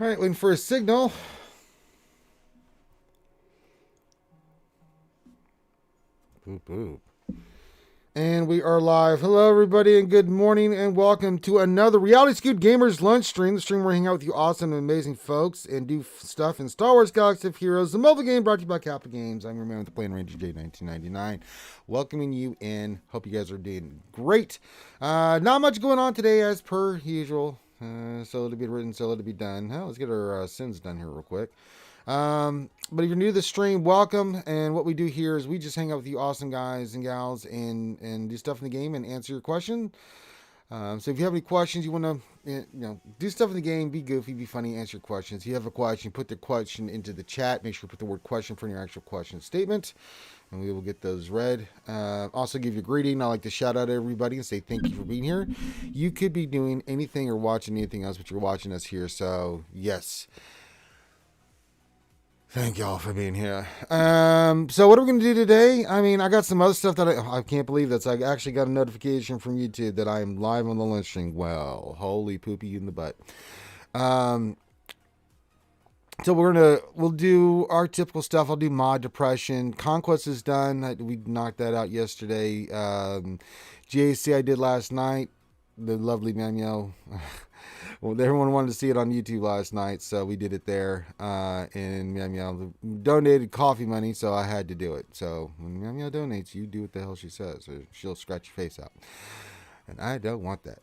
All right, waiting for a signal. Boop, boop. And we are live. Hello, everybody, and good morning, and welcome to another Reality Skewed Gamers lunch stream. The stream where we hang out with you awesome and amazing folks and do stuff in Star Wars Galaxy of Heroes, the mobile game brought to you by Kappa Games. I'm your man with the Plane Ranger J1999, welcoming you in. Hope you guys are doing great. Not much going on today, as per usual. So to be written, so to be done. Let's get our sins done here real quick. But if you're new to the stream, welcome. And what we do here is we just hang out with you awesome guys and gals and do stuff in the game and answer your question. So if you have any questions, you want to, do stuff in the game, be goofy, be funny, answer your questions. If you have a question, put the question into the chat. Make sure you put the word question for your actual question statement, and we will get those read. Also give you a greeting. I like to shout out everybody and say thank you for being here. You could be doing anything or watching anything else, but you're watching us here. So yes. Thank y'all for being here. So what are we going to do today? I mean, I got some other stuff that I can't believe that. I actually got a notification from YouTube that I am live on the lunch stream. Well, holy poopy in the butt. So we'll do our typical stuff. I'll do mod depression. Conquest is done. We knocked that out yesterday. GAC I did last night. The lovely Manuel. Well, everyone wanted to see it on YouTube last night, so we did it there. And Meow Meow donated coffee money, so I had to do it. So when Meow Meow donates, you do what the hell she says, or she'll scratch your face out. And I don't want that.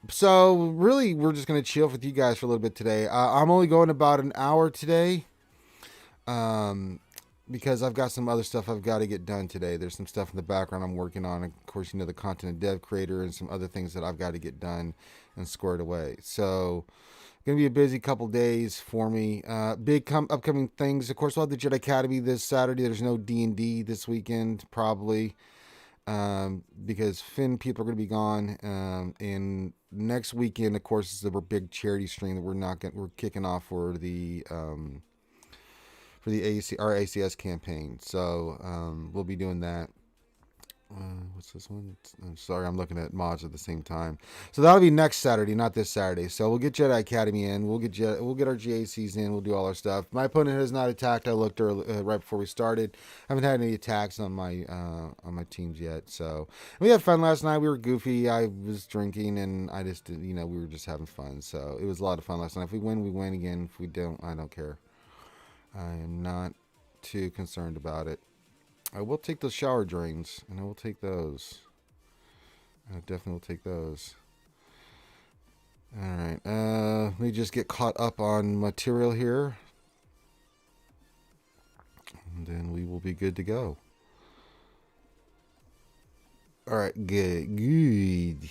So really, we're just going to chill with you guys for a little bit today. I'm only going about an hour today. Because I've got some other stuff I've got to get done today. There's some stuff in the background I'm working on. Of course, the content and dev creator and some other things that I've got to get done and squared away. So, going to be a busy couple days for me. Big upcoming things. Of course, we'll have the Jedi Academy this Saturday. There's no D&D this weekend, probably, because Finn people are going to be gone. And next weekend, of course, is the big charity stream that we're kicking off for the our ACS campaign. So we'll be doing that. What's this one? I'm sorry, I'm looking at mods at the same time. So that'll be next Saturday, not this Saturday. So we'll get Jedi Academy in. We'll get our GACs in. We'll do all our stuff. My opponent has not attacked. I looked early, right before we started. I haven't had any attacks on my teams yet. So we had fun last night. We were goofy. I was drinking, and I just we were just having fun. So it was a lot of fun last night. If we win, we win again. If we don't, I don't care. I am not too concerned about it. I will take those shower drains, and I will take those. I definitely will take those. All right. Let me just get caught up on material here, and then we will be good to go. All right. Good.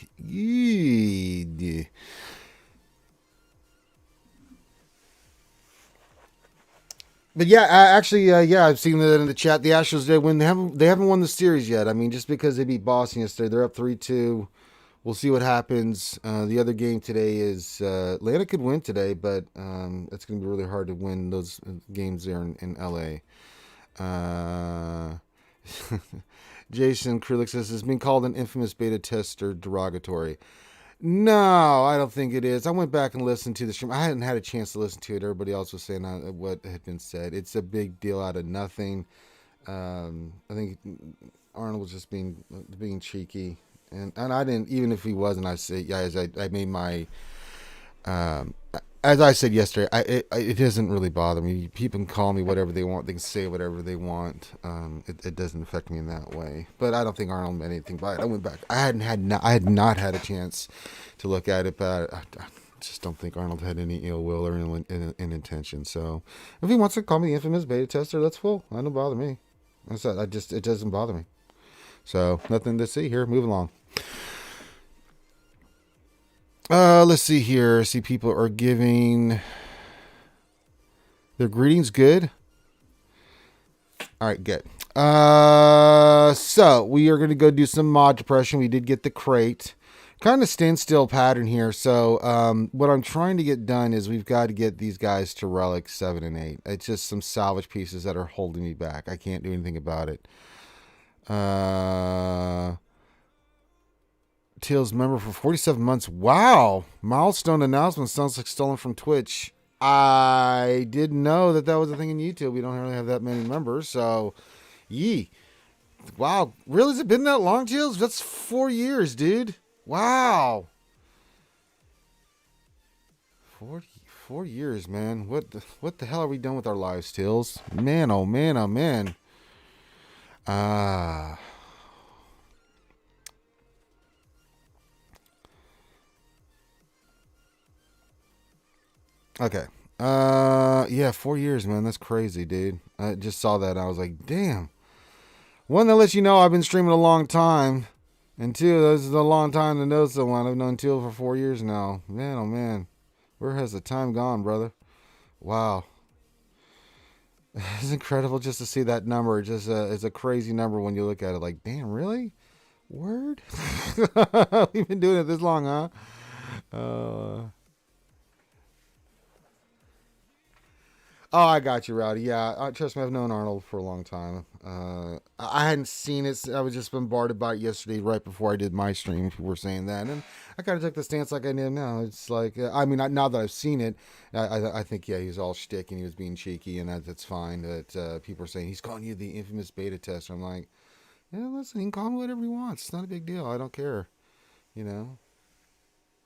But yeah, I've seen that in the chat. The Astros did win. They haven't won the series yet. I mean, just because they beat Boston yesterday, they're up 3-2. We'll see what happens. The other game today is Atlanta could win today, but it's going to be really hard to win those games there in LA. Jason Krulik says it's being called an infamous beta tester derogatory. No, I don't think it is. I went back and listened to the stream. I hadn't had a chance to listen to it. Everybody else was saying what had been said. It's a big deal out of nothing. I think Arnold was just being cheeky, and I didn't. Even if he wasn't, I say, guys, I made my. As I said yesterday, it doesn't really bother me. People can call me whatever they want. They can say whatever they want. It doesn't affect me in that way. But I don't think Arnold meant anything by it. I went back. I had not had a chance to look at it, but I just don't think Arnold had any ill will or in intention. So if he wants to call me the infamous beta tester, that's cool. That don't bother me. It doesn't bother me. So nothing to see here. Move along. Let's see here. See, people are giving their greetings. Good. All right, good. So we are going to go do some mod depression. We did get the crate. Kind of standstill pattern here. So what I'm trying to get done is we've got to get these guys to relic 7 and 8. It's just some salvage pieces that are holding me back. I can't do anything about it. Tales member for 47 months. Wow. Milestone announcement sounds like stolen from Twitch. I didn't know that was a thing in YouTube. We don't really have that many members, so yee. Wow. Really? Has it been that long, Tales? That's 4 years, dude. Wow. 4 years, man. What the hell are we done with our lives, Tales? Man, oh man, oh man. Okay. Yeah, 4 years, man. That's crazy, dude. I just saw that. And I was like, damn. One, that lets you know I've been streaming a long time. And two, this is a long time to know someone. I've known Teal for 4 years now. Man, oh man. Where has the time gone, brother? Wow. It's incredible just to see that number. It's a crazy number when you look at it. Like, damn, really? Word? We've been doing it this long, huh? Oh, I got you, Rowdy. Yeah, trust me, I've known Arnold for a long time. I hadn't seen it. I was just bombarded by it yesterday right before I did my stream. People were saying that. And I kind of took the stance like I did now. It's like, I mean, now that I've seen it, I think, yeah, he's all shtick and he was being cheeky, and that's fine. But people are saying, he's calling you the infamous beta tester. I'm like, yeah, listen, he can call me whatever he wants. It's not a big deal. I don't care. You know?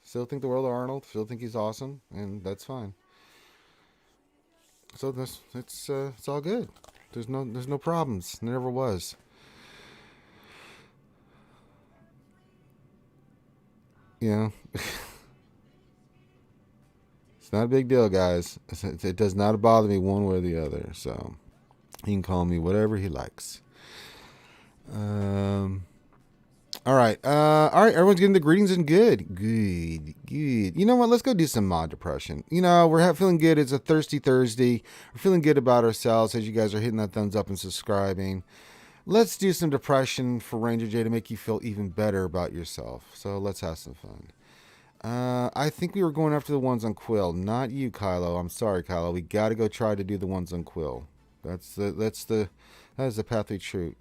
Still think the world of Arnold. Still think he's awesome. And that's fine. So it's all good. There's no problems. There never was. Yeah. It's not a big deal, guys. It does not bother me one way or the other. So he can call me whatever he likes. All right. Everyone's getting the greetings and good. You know what? Let's go do some mod depression. You know, we're feeling good. It's a thirsty Thursday. We're feeling good about ourselves as you guys are hitting that thumbs up and subscribing. Let's do some depression for Ranger J to make you feel even better about yourself. So let's have some fun. I think we were going after the ones on Quill, not you, Kylo. I'm sorry, Kylo. We got to go try to do the ones on Quill. That is the path we choose.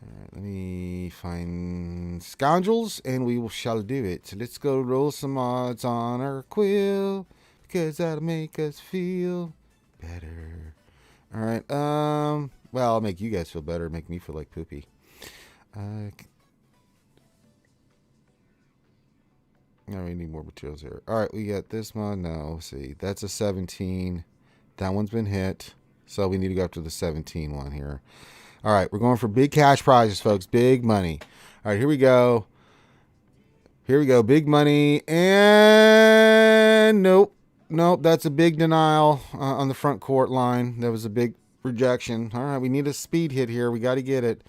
Alright, let me find scoundrels and we shall do it. Let's go roll some mods on our Quill, because that'll make us feel better. Alright, well, I'll make you guys feel better, make me feel like poopy. No, we need more materials here. Alright, we got this one. No, see, that's a 17. That one's been hit. So we need to go after the 17 one here. All right, we're going for big cash prizes, folks. Big money. All right, here we go. Here we go. Big money. And nope. Nope, that's a big denial on the front court line. That was a big rejection. All right, we need a speed hit here. We got to get it.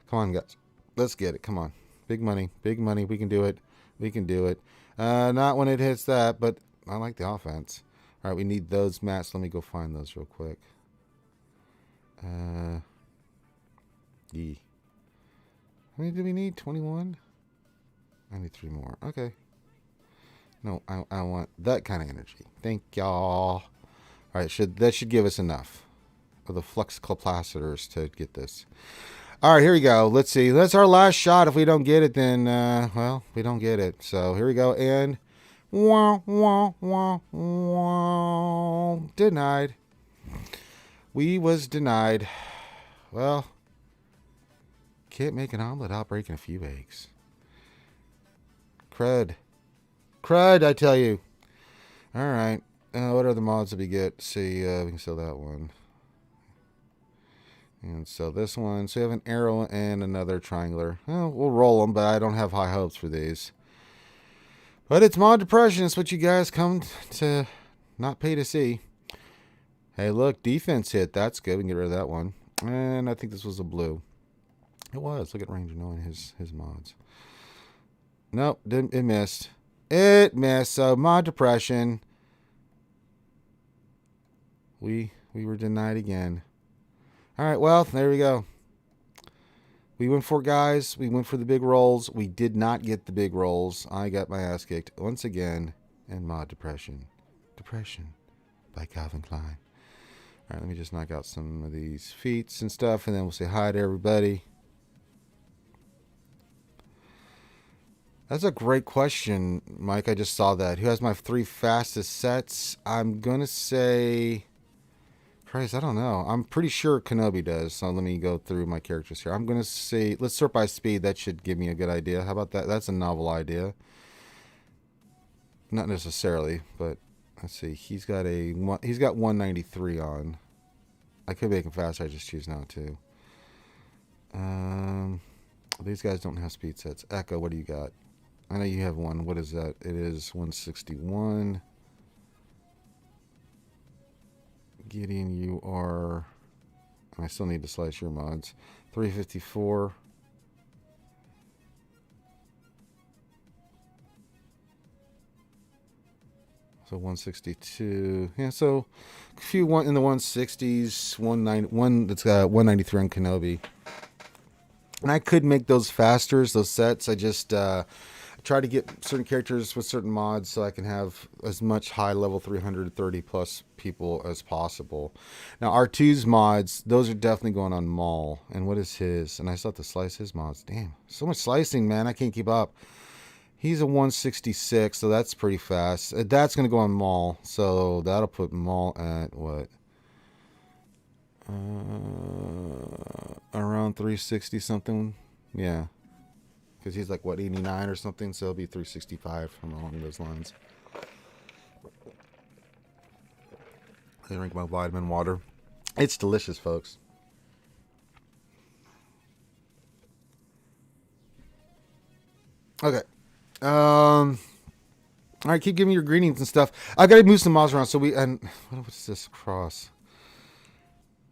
Come on, guys. Let's get it. Come on. Big money. Big money. We can do it. We can do it. Not when it hits that, but I like the offense. All right, we need those mats. Let me go find those real quick. How many do we need? 21? I need 3 more. Okay. No, I want that kind of energy. Thank y'all. All right, that should give us enough of the flux capacitors to get this. All right, here we go. Let's see. That's our last shot. If we don't get it, then, well, we don't get it. So here we go. And denied. We was denied. Well, can't make an omelet without breaking a few eggs. Crud, I tell you. All right. What other mods did we get? Let's see, we can sell that one. And sell this one. So we have an arrow and another triangular. Well, we'll roll them, but I don't have high hopes for these. But it's mod depression. It's what you guys come to not pay to see. Hey, look, defense hit. That's good. We can get rid of that one. And I think this was a blue. It was. Look at Ranger knowing his mods. Nope, it missed. It missed. So mod depression. We were denied again. All right, well, there we go. We went for guys. We went for the big rolls. We did not get the big rolls. I got my ass kicked once again. And mod depression. Depression by Calvin Klein. All right, let me just knock out some of these feats and stuff, and then we'll say hi to everybody. That's a great question, Mike. I just saw that. Who has my 3 fastest sets? I'm going to say... Christ, I don't know. I'm pretty sure Kenobi does. So let me go through my characters here. I'm going to say... Let's sort by speed. That should give me a good idea. How about that? That's a novel idea. Not necessarily, but... Let's see. He's got 193 on. I could make him faster. I just choose not to. These guys don't have speed sets. Echo, what do you got? I know you have one. What is that? It is 161. Gideon, you are... I still need to slice your mods. 354. So 162. Yeah, so a few in the 160s. One that's got 193 on Kenobi. And I could make those faster, those sets. I just try to get certain characters with certain mods so I can have as much high level 330 plus people as possible. Now R2's mods, those are definitely going on Maul. And what is his? And I still have to slice his mods. Damn, so much slicing, man. I can't keep up. He's a 166, so that's pretty fast. That's going to go on Maul, so that'll put Maul at what? Around 360 something. Yeah. Because he's like, what, 89 or something? So it'll be 365 along those lines. I drink my vitamin water. It's delicious, folks. Okay. All right, keep giving me your greetings and stuff. I gotta move some mods around. So what's this cross?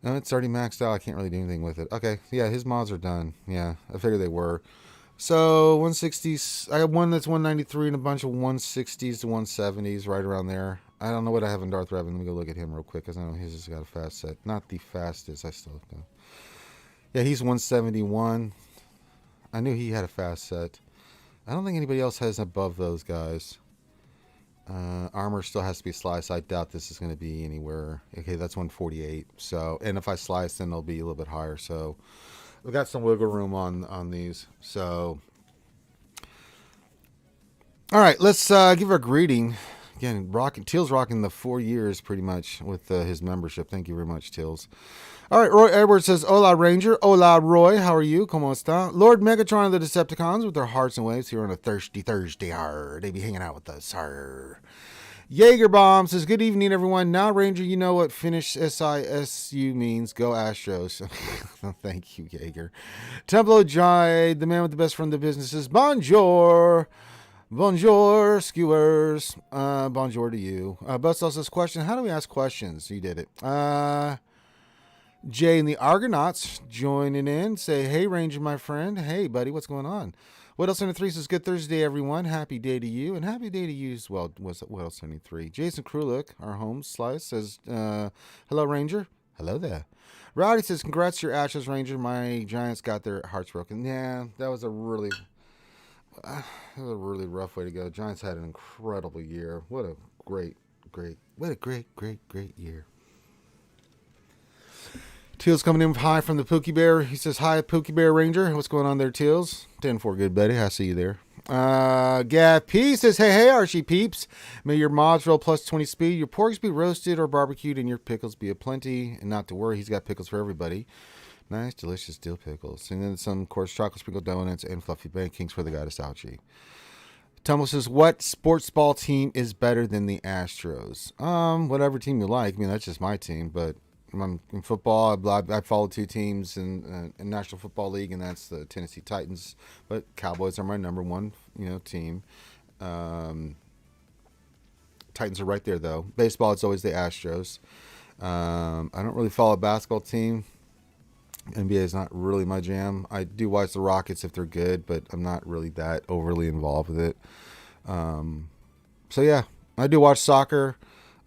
No, it's already maxed out. I can't really do anything with it. Okay, yeah, his mods are done. Yeah, I figured they were. So 160s. I have one that's 193 and a bunch of 160s to 170s, right around there. I don't know what I have in Darth Revan. Let me go look at him real quick because I know his has got a fast set. Not the fastest. I still know. Yeah, he's 171. I knew he had a fast set. I don't think anybody else has above those guys. Armor still has to be sliced. I doubt this is going to be anywhere. Okay, that's 148. So, and if I slice, then it'll be a little bit higher. So, we got some wiggle room on these. So, all right, let's give our greeting. Again, Teal's rocking the 4 years pretty much with his membership. Thank you very much, Teals. All right, Roy Edwards says, Hola, Ranger. Hola, Roy. How are you? Como esta? Lord Megatron of the Decepticons with their hearts and waves here on a thirsty Thursday. Arr. They be hanging out with us. Arr. Jaeger Bomb says, good evening, everyone. Now, Ranger, you know what Finnish SISU means. Go Astros. Thank you, Jaeger. Templo Jai, the man with the best friend of the business, says, Bonjour. Bonjour, skewers. Bonjour to you. Bustle says, question, how do we ask questions? You did it. Jay and the Argonauts joining in. Say, hey, Ranger, my friend. Hey, buddy, what's going on? What else 73 says, good Thursday, everyone. Happy day to you. And happy day to you as well. What else 73? Jason Krulik, our home slice, says, hello, Ranger. Hello there. Rowdy says, congrats to your Ashes, Ranger. My Giants got their hearts broken. Yeah, that was a really rough way to go. Giants had an incredible year. What a great year. Teals coming in high from the Pookie Bear. He says, hi, Pookie Bear Ranger. What's going on there, Teals? 10-4, good buddy. I see you there. Gav P says, hey, Archie peeps. May your mods roll plus 20 speed, your porks be roasted or barbecued, and your pickles be aplenty. And not to worry, he's got pickles for everybody. Nice, delicious dill pickles. And then some, of course, chocolate sprinkle donuts and fluffy pancakes for the goddess Alchie. Tumble says, what sports ball team is better than the Astros? Whatever team you like. I mean, that's just my team, but in football, I follow 2 teams in National Football League, and that's the Tennessee Titans. But Cowboys are my number one, team. Titans are right there, though. Baseball, it's always the Astros. I don't really follow a basketball team. NBA is not really my jam. I do watch the Rockets if they're good, but I'm not really that overly involved with it. So, yeah, I do watch soccer.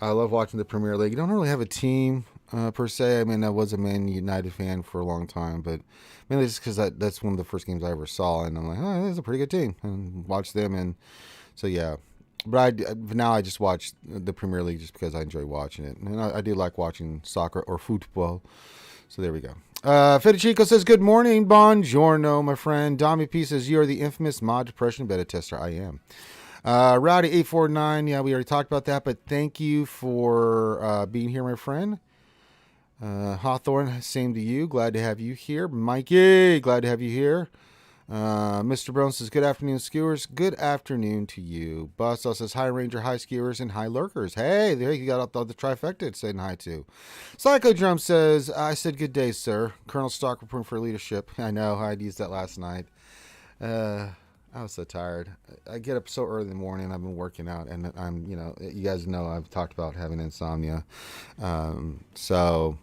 I love watching the Premier League. I don't really have a team. Per se. I mean, I was a Man United fan for a long time, but mainly just because that's one of the first games I ever saw, and I'm like, oh, that's a pretty good team, and watch them, and so yeah. But now I just watch the Premier League just because I enjoy watching it. And I do like watching soccer or football. So there we go. Federico says, good morning. Buongiorno, my friend. Dami P says, you are the infamous mod depression beta tester. I am. Rowdy849, yeah, we already talked about that, but thank you for being here, my friend. Hawthorne, same to you. Glad to have you here. Mikey, glad to have you here. Mr. Brown says, good afternoon, skewers. Good afternoon to you. Bustle says, hi, Ranger, hi, skewers, and hi, lurkers. Hey, there you got the trifecta saying hi to. Psycho Drum says, I said good day, sir. Colonel Stock reporting for leadership. I know, I'd used that last night. I was so tired. I get up so early in the morning. I've been working out, and I'm, you guys know I've talked about having insomnia. So,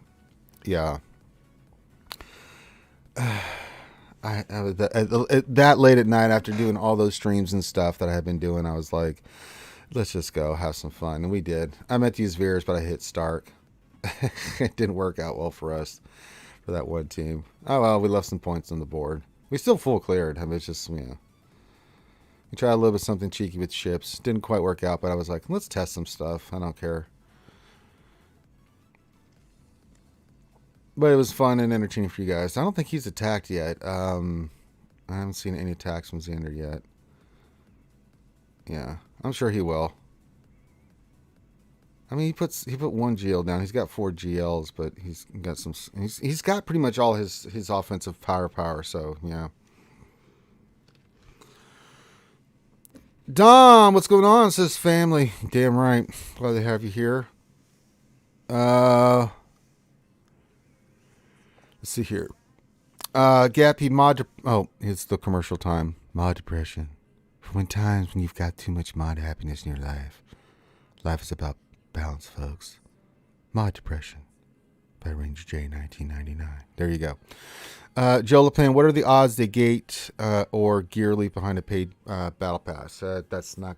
yeah. I was that late at night after doing all those streams and stuff that I had been doing. I was like, let's just go have some fun, and we did. I meant to use Veers, but I hit Stark. It didn't work out well for us for that one team. Oh well, we left some points on the board. We still full cleared. I mean, it's just we tried a little bit something cheeky with ships. Didn't quite work out, but I was like, let's test some stuff. I don't care. But it was fun and entertaining for you guys. I don't think he's attacked yet. I haven't seen any attacks from Xander yet. Yeah, I'm sure he will. I mean, he put one GL down. He's got 4 GLs, but he's got some. He's got pretty much all his offensive power. So yeah. Dom, what's going on? Says family. Damn right. Glad to have you here. Let's see here. Gappy mod. It's the commercial time. Mod depression. For times when you've got too much mod happiness in your life. Life is about balance, folks. Mod depression. By Ranger J 1999. There you go. Joe LePan, what are the odds they gate or gear leap behind a paid battle pass? That's not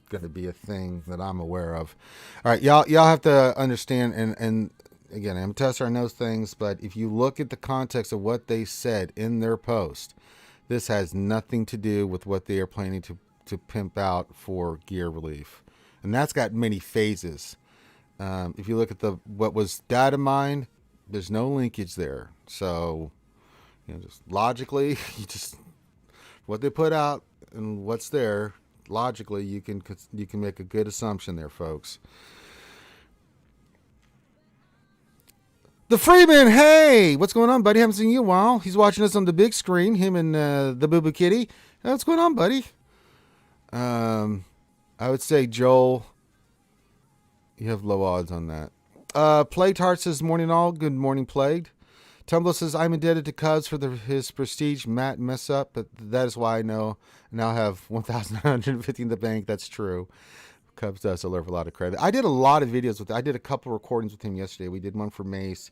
going to be a thing that I'm aware of. All right, y'all have to understand, and again, I'm a tester, I know things, but if you look at the context of what they said in their post, this has nothing to do with what they are planning to pimp out for gear relief. And that's got many phases. If you look at what was data mined, there's no linkage there. So, just logically, what they put out and what's there, logically, you can make a good assumption there, folks. The Freeman, hey, what's going on, buddy? Haven't seen you in a while. He's watching us on the big screen. Him and the Boo Boo Kitty. What's going on, buddy? I would say Joel, you have low odds on that. Plagued Heart says, morning all. Good morning, Plagued. Tumblr says, I'm indebted to Cubs for his prestige Matt mess up, but that is why I now have 1,950 in the bank. That's true. Cubs does deserve a lot of credit. I did a lot of videos I did a couple recordings with him yesterday. We did one for Mace.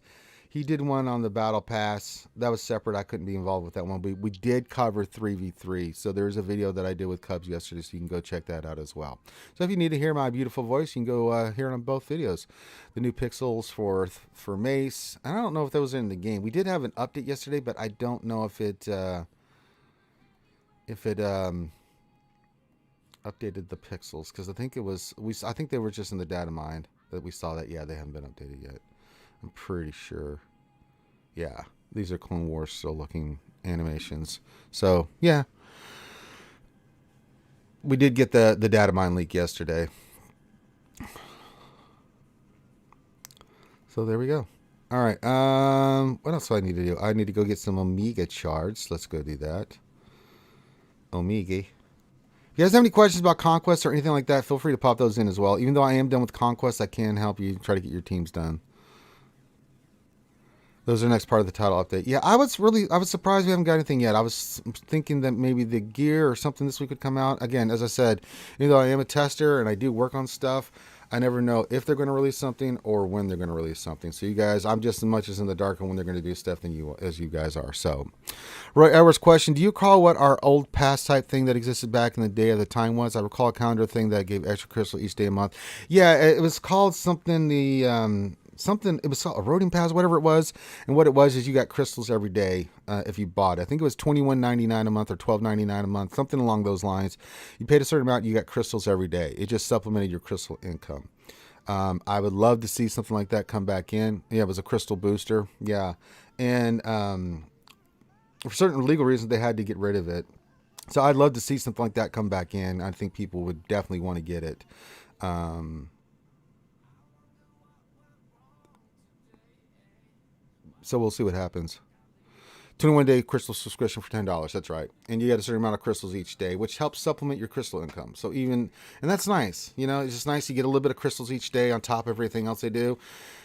He did one on the Battle Pass. That was separate. I couldn't be involved with that one. We did cover 3v3. So there's a video that I did with Cubs yesterday, so you can go check that out as well. So if you need to hear my beautiful voice, you can go hear it on both videos. The new pixels for Mace. I don't know if that was in the game. We did have an update yesterday, but I don't know if it updated the pixels, because I think I think they were just in the data mine that we saw that. Yeah, they haven't been updated yet. I'm pretty sure. Yeah, these are Clone Wars still looking animations. So yeah, we did get the data mine leak yesterday. So there we go. All right. What else do I need to do? I need to go get some Omega shards. Let's go do that. Omega. If you guys have any questions about Conquest or anything like that, feel free to pop those in as well. Even though I am done with Conquest, I can help you try to get your teams done. Those are the next part of the title update. Yeah, I was surprised we haven't got anything yet. I was thinking that maybe the gear or something this week would come out. Again, as I said, even though I am a tester and I do work on stuff, I never know if they're going to release something or when they're going to release something. So you guys, I'm just as much as in the dark on when they're going to do stuff as you guys are. So, Roy Edwards' question: do you recall what our old pass type thing that existed back in the day of the time was? I recall a calendar thing that gave extra crystal each day a month. Yeah, it was called something. something. It was eroding pads, whatever it was. And what it was is you got crystals every day if you bought. I think it was $21.99 a month or $12.99 a month, something along those lines. You paid a certain amount, you got crystals every day. It just supplemented your crystal income. I would love to see something like that come back in. Yeah, it was a crystal booster. Yeah, and for certain legal reasons, they had to get rid of it. So I'd love to see something like that come back in. I think people would definitely want to get it. So we'll see what happens. 21-day crystal subscription for $10. That's right. And you get a certain amount of crystals each day, which helps supplement your crystal income. So and that's nice. You know, it's just nice. You get a little bit of crystals each day on top of everything else they do.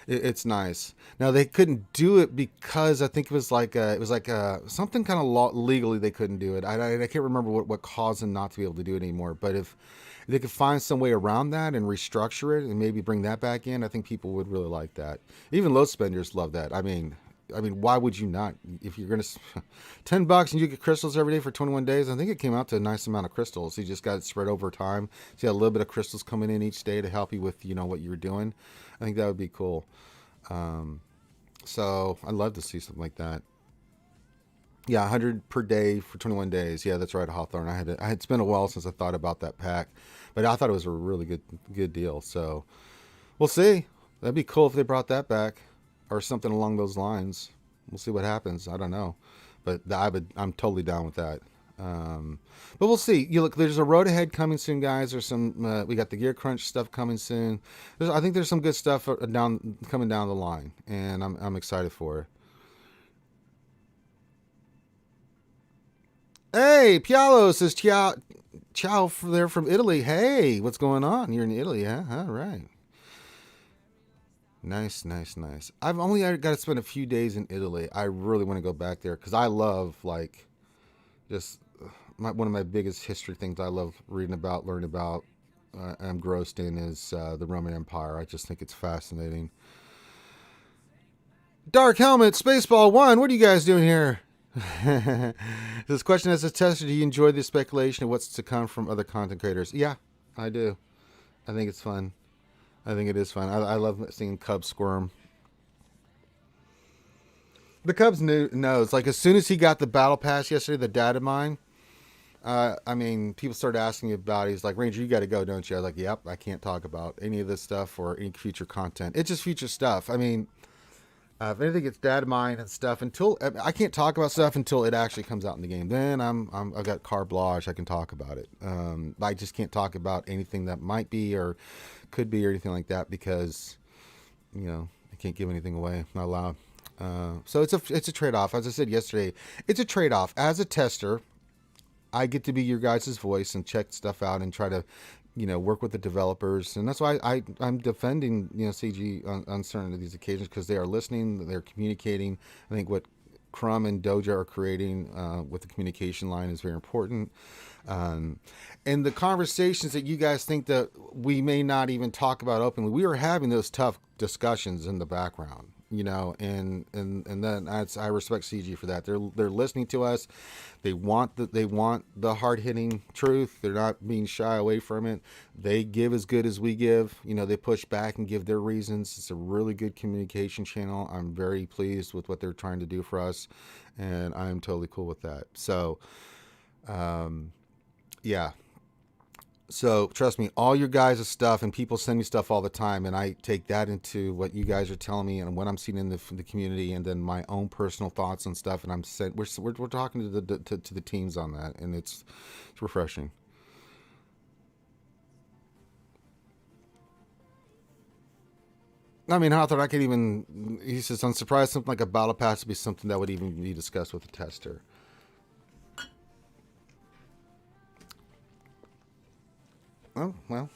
It's nice. Now they couldn't do it because I think it was like something kind of legally they couldn't do it. I can't remember what caused them not to be able to do it anymore. But if they could find some way around that and restructure it and maybe bring that back in, I think people would really like that. Even low spenders love that. I mean, why would you not? If you're going to $10 and you get crystals every day for 21 days, I think it came out to a nice amount of crystals. You just got it spread over time. So you had a little bit of crystals coming in each day to help you with, what you're doing. I think that would be cool. So I'd love to see something like that. Yeah, 100 per day for 21 days. Yeah, that's right, Hawthorne. It's been a while since I thought about that pack, but I thought it was a really good deal. So we'll see. That'd be cool if they brought that back. Or something along those lines. We'll see what happens. I don't know, but I'm totally down with that. But we'll see. Look, there's a road ahead coming soon, guys. There's some. We got the Gear Crunch stuff coming soon. I think there's some good stuff coming down the line, and I'm excited for it. Hey, Pialo says ciao there from Italy. Hey, what's going on? You're in Italy, huh? All right. Nice. I've only got to spend a few days in Italy. I really want to go back there because I love just one of my biggest history things I love reading about, learning about, I'm grossed in is the Roman Empire. I just think it's fascinating. Dark Helmet, Spaceball 1, what are you guys doing here? This question as a tester, do you enjoy the speculation of what's to come from other content creators? Yeah, I do. I think it's fun. I think it is fun. I love seeing Cubs squirm. The Cubs knows. Like, as soon as he got the battle pass yesterday, the data mine, people started asking me about it. He's like, Ranger, you got to go, don't you? I was like, yep, I can't talk about any of this stuff or any future content. It's just future stuff. If anything, it's data mine and stuff. I can't talk about stuff until it actually comes out in the game. Then I've got carte blanche. I can talk about it. I just can't talk about anything that might be or could be or anything like that because, I can't give anything away. Not allowed. So it's a trade-off. As I said yesterday, it's a trade-off. As a tester, I get to be your guys' voice and check stuff out and try to, work with the developers. And that's why I'm defending, CG on certain of these occasions because they are listening, they're communicating. I think what Crumb and Doja are creating with the communication line is very important. And the conversations that you guys think that we may not even talk about openly, we are having those tough discussions in the background. And then I respect CG for that. They're listening to us. They want the hard hitting truth. They're not being shy away from it. They give as good as we give. They push back and give their reasons. It's a really good communication channel. I'm very pleased with what they're trying to do for us, and I am totally cool with that. So, yeah. So trust me, all your guys' stuff, and people send me stuff all the time, and I take that into what you guys are telling me and what I'm seeing in the community, and then my own personal thoughts and stuff. And we're talking to the teams on that, and it's refreshing. Hawthorne, I could even. He says, I'm surprised something like a battle pass would be something that would even be discussed with a tester. Oh, well.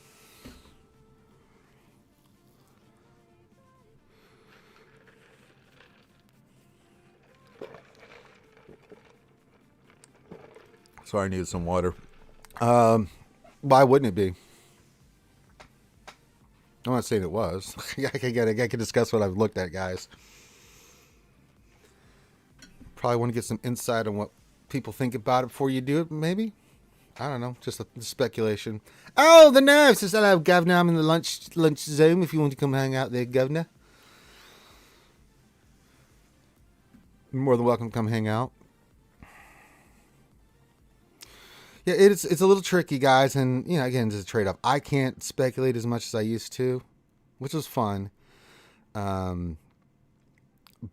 Sorry, I needed some water. Why wouldn't it be? I'm not saying it was. I can discuss what I've looked at, guys. Probably want to get some insight on what people think about it before you do it, maybe? I don't know, just a speculation. Oh, the nerve says, hello, Governor. I'm in the lunch zone if you want to come hang out there, Governor. You're more than welcome to come hang out. Yeah, it's a little tricky, guys, and again, it's a trade-off. I can't speculate as much as I used to, which was fun.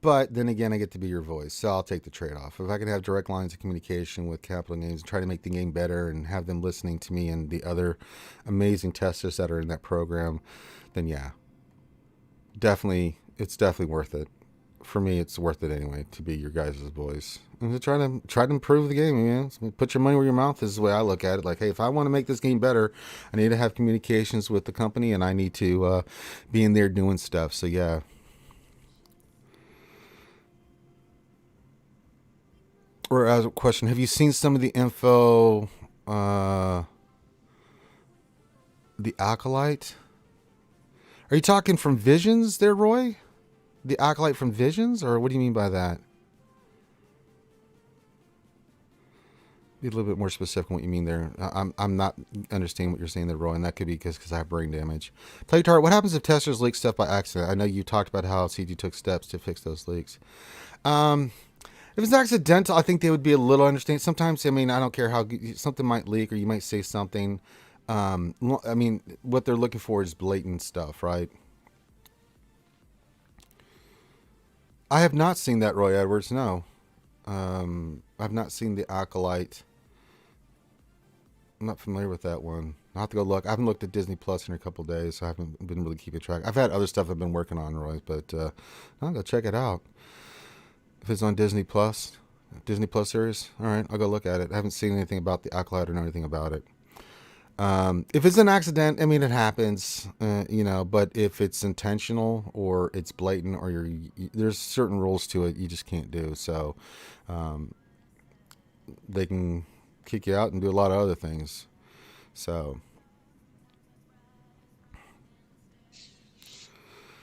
But then again, I get to be your voice, so I'll take the trade-off. If I can have direct lines of communication with Capital Games and try to make the game better and have them listening to me and the other amazing testers that are in that program, then yeah, it's definitely worth it. For me, it's worth it anyway to be your guys' voice and to try to improve the game. Put your money where your mouth is the way I look at it. Like, hey, if I want to make this game better, I need to have communications with the company, and I need to be in there doing stuff. So yeah. Or as a question, have you seen some of the info? The Acolyte? Are you talking from Visions there, Roy? The Acolyte from Visions? Or what do you mean by that? Be a little bit more specific on what you mean there. I'm not understanding what you're saying there, Roy, and that could be because I have brain damage. Playtart, what happens if testers leak stuff by accident? I know you talked about how CG took steps to fix those leaks. If it's accidental, I think they would be a little understanding. Sometimes, I don't care how something might leak or you might say something. What they're looking for is blatant stuff, right? I have not seen that, Roy Edwards. No, I've not seen the Acolyte. I'm not familiar with that one. I'll have to go look. I haven't looked at Disney Plus in a couple of days, so I haven't been really keeping track. I've had other stuff I've been working on, Roy, but I'll go check it out. If it's on Disney Plus series, all right, I'll go look at it. I haven't seen anything about the Acolyte or know anything about it. If it's an accident, it happens, but if it's intentional or it's blatant or there's certain rules to it you just can't do. So, they can kick you out and do a lot of other things. So.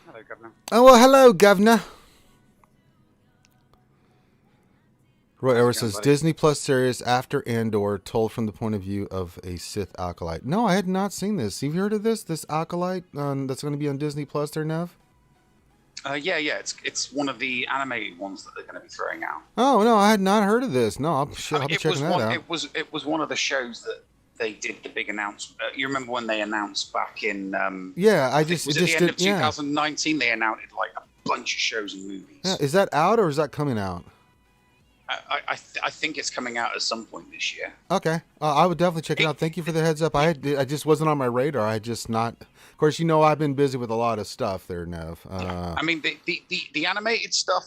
Hello, Governor. Oh, well, hello, Governor. Roy Edwards says, Disney Plus series after Andor told from the point of view of a Sith Acolyte. No, I had not seen this. Have you heard of this Acolyte that's going to be on Disney Plus there, Nev? Yeah. It's one of the animated ones that they're going to be throwing out. Oh, no, I had not heard of this. No, I'll be checking that out. It was one of the shows that they did the big announcement. You remember when they announced back in... I just... Was it the end of 2019? They announced like a bunch of shows and movies. Yeah, is that out or is that coming out? I think it's coming out at some point this year. Okay, I would definitely check it out. Thank you for the heads up. I just wasn't on my radar. I just not. Of course, I've been busy with a lot of stuff there, Nev. The animated stuff,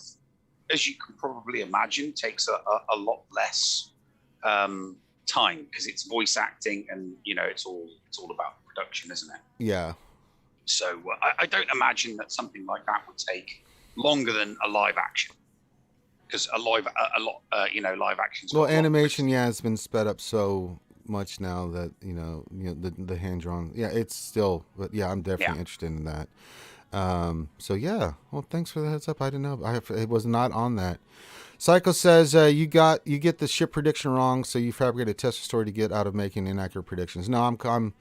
as you can probably imagine, takes a lot less time because it's voice acting and it's all about production, isn't it? Yeah. So I don't imagine that something like that would take longer than a live action. Because live action. Well, animation, has been sped up so much now that the hand drawn. Yeah, it's still, but yeah, I'm definitely interested in that. So yeah, well, thanks for the heads up. I didn't know. It was not on that. Psycho says you get the ship prediction wrong, so you fabricate a tester story to get out of making inaccurate predictions. No, I'm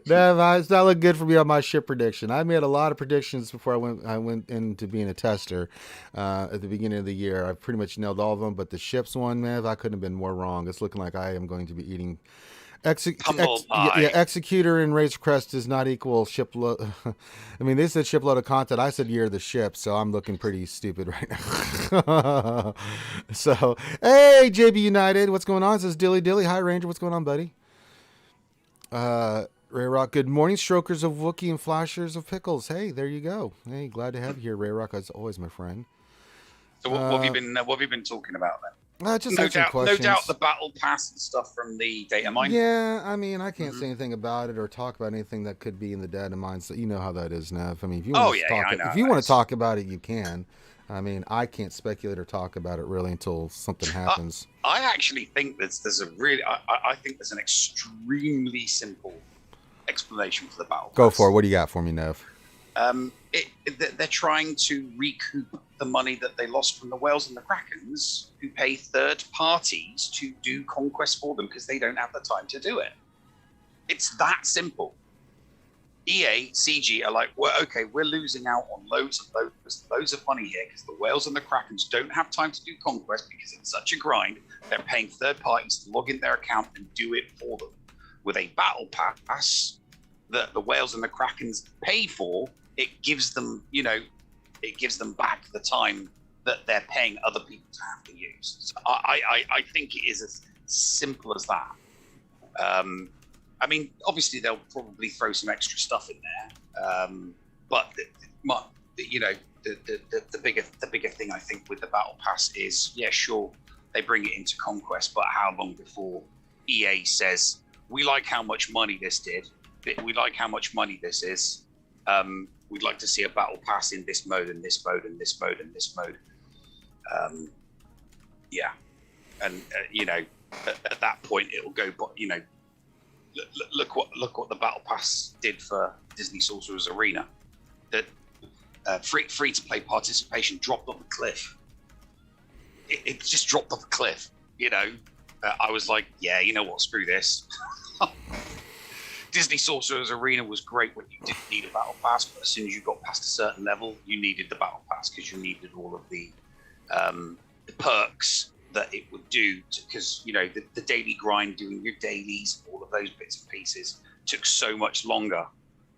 it's not look good for me on my ship prediction. I made a lot of predictions before I went into being a tester at the beginning of the year. I pretty much nailed all of them, but the ships one, man, I couldn't have been more wrong. It's looking like I am going to be eating Executor and Razor Crest does not equal shipload. They said shipload of content. I said year of the ship, so I'm looking pretty stupid right now. So, hey, JB United, what's going on? It says Dilly Dilly. Hi, Ranger, what's going on, buddy? Ray Rock, good morning, strokers of Wookiee and flashers of pickles. Hey, there you go. Hey, glad to have you here, Ray Rock, as always, my friend. So what have you been talking about then? Just no questions. doubt the battle pass and stuff from the data mine. Yeah, I can't say anything about it or talk about anything that could be in the data mine. So you know how that is, Nev. If you want to talk about it, you can. I can't speculate or talk about it really until something happens. I actually think there's an extremely simple explanation for the battle pass. Go for it. What do you got for me, Nev? They're trying to recoup the money that they lost from the whales and the krakens who pay third parties to do conquest for them because they don't have the time to do it. It's that simple. EA, CG are like, well, okay, we're losing out on loads of money here because the whales and the krakens don't have time to do conquest because it's such a grind. They're paying third parties to log in their account and do it for them. With a battle pass that the whales and the krakens pay for, it gives them, it gives them back the time that they're paying other people to have to use. So I think it is as simple as that. I mean, obviously they'll probably throw some extra stuff in there, but the bigger thing I think with the battle pass is, yeah, sure, they bring it into conquest, but how long before EA says we like how much money this did, we like how much money this is, we'd like to see a battle pass in this mode and this mode and this mode and this mode, yeah, and at that point it'll go, but look what the battle pass did for Disney Sorcerer's Arena. That free to play participation dropped off a cliff. It just dropped off a cliff. I was like, yeah, you know what? Screw this. Disney Sorcerer's Arena was great when you didn't need a battle pass, but as soon as you got past a certain level, you needed the battle pass because you needed all of the perks that it would do, because the daily grind, doing your dailies, all of those bits and pieces took so much longer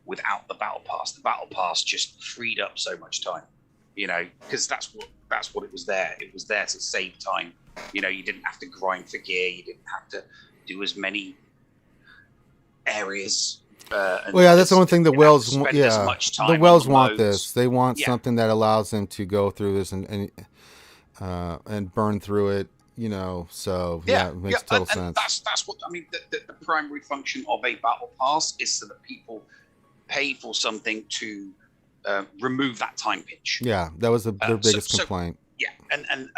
without the battle pass. The battle pass just freed up so much time, because that's what it was there. It was there to save time. You didn't have to grind for gear. You didn't have to do as many areas. That's the one thing the whales want. Yeah, the whales want modes. this. They want something that allows them to go through this and burn through it, so it makes total sense. That's what I mean. The primary function of a battle pass is so that people pay for something to remove that time pinch. Yeah, that was their biggest complaint. Yeah, and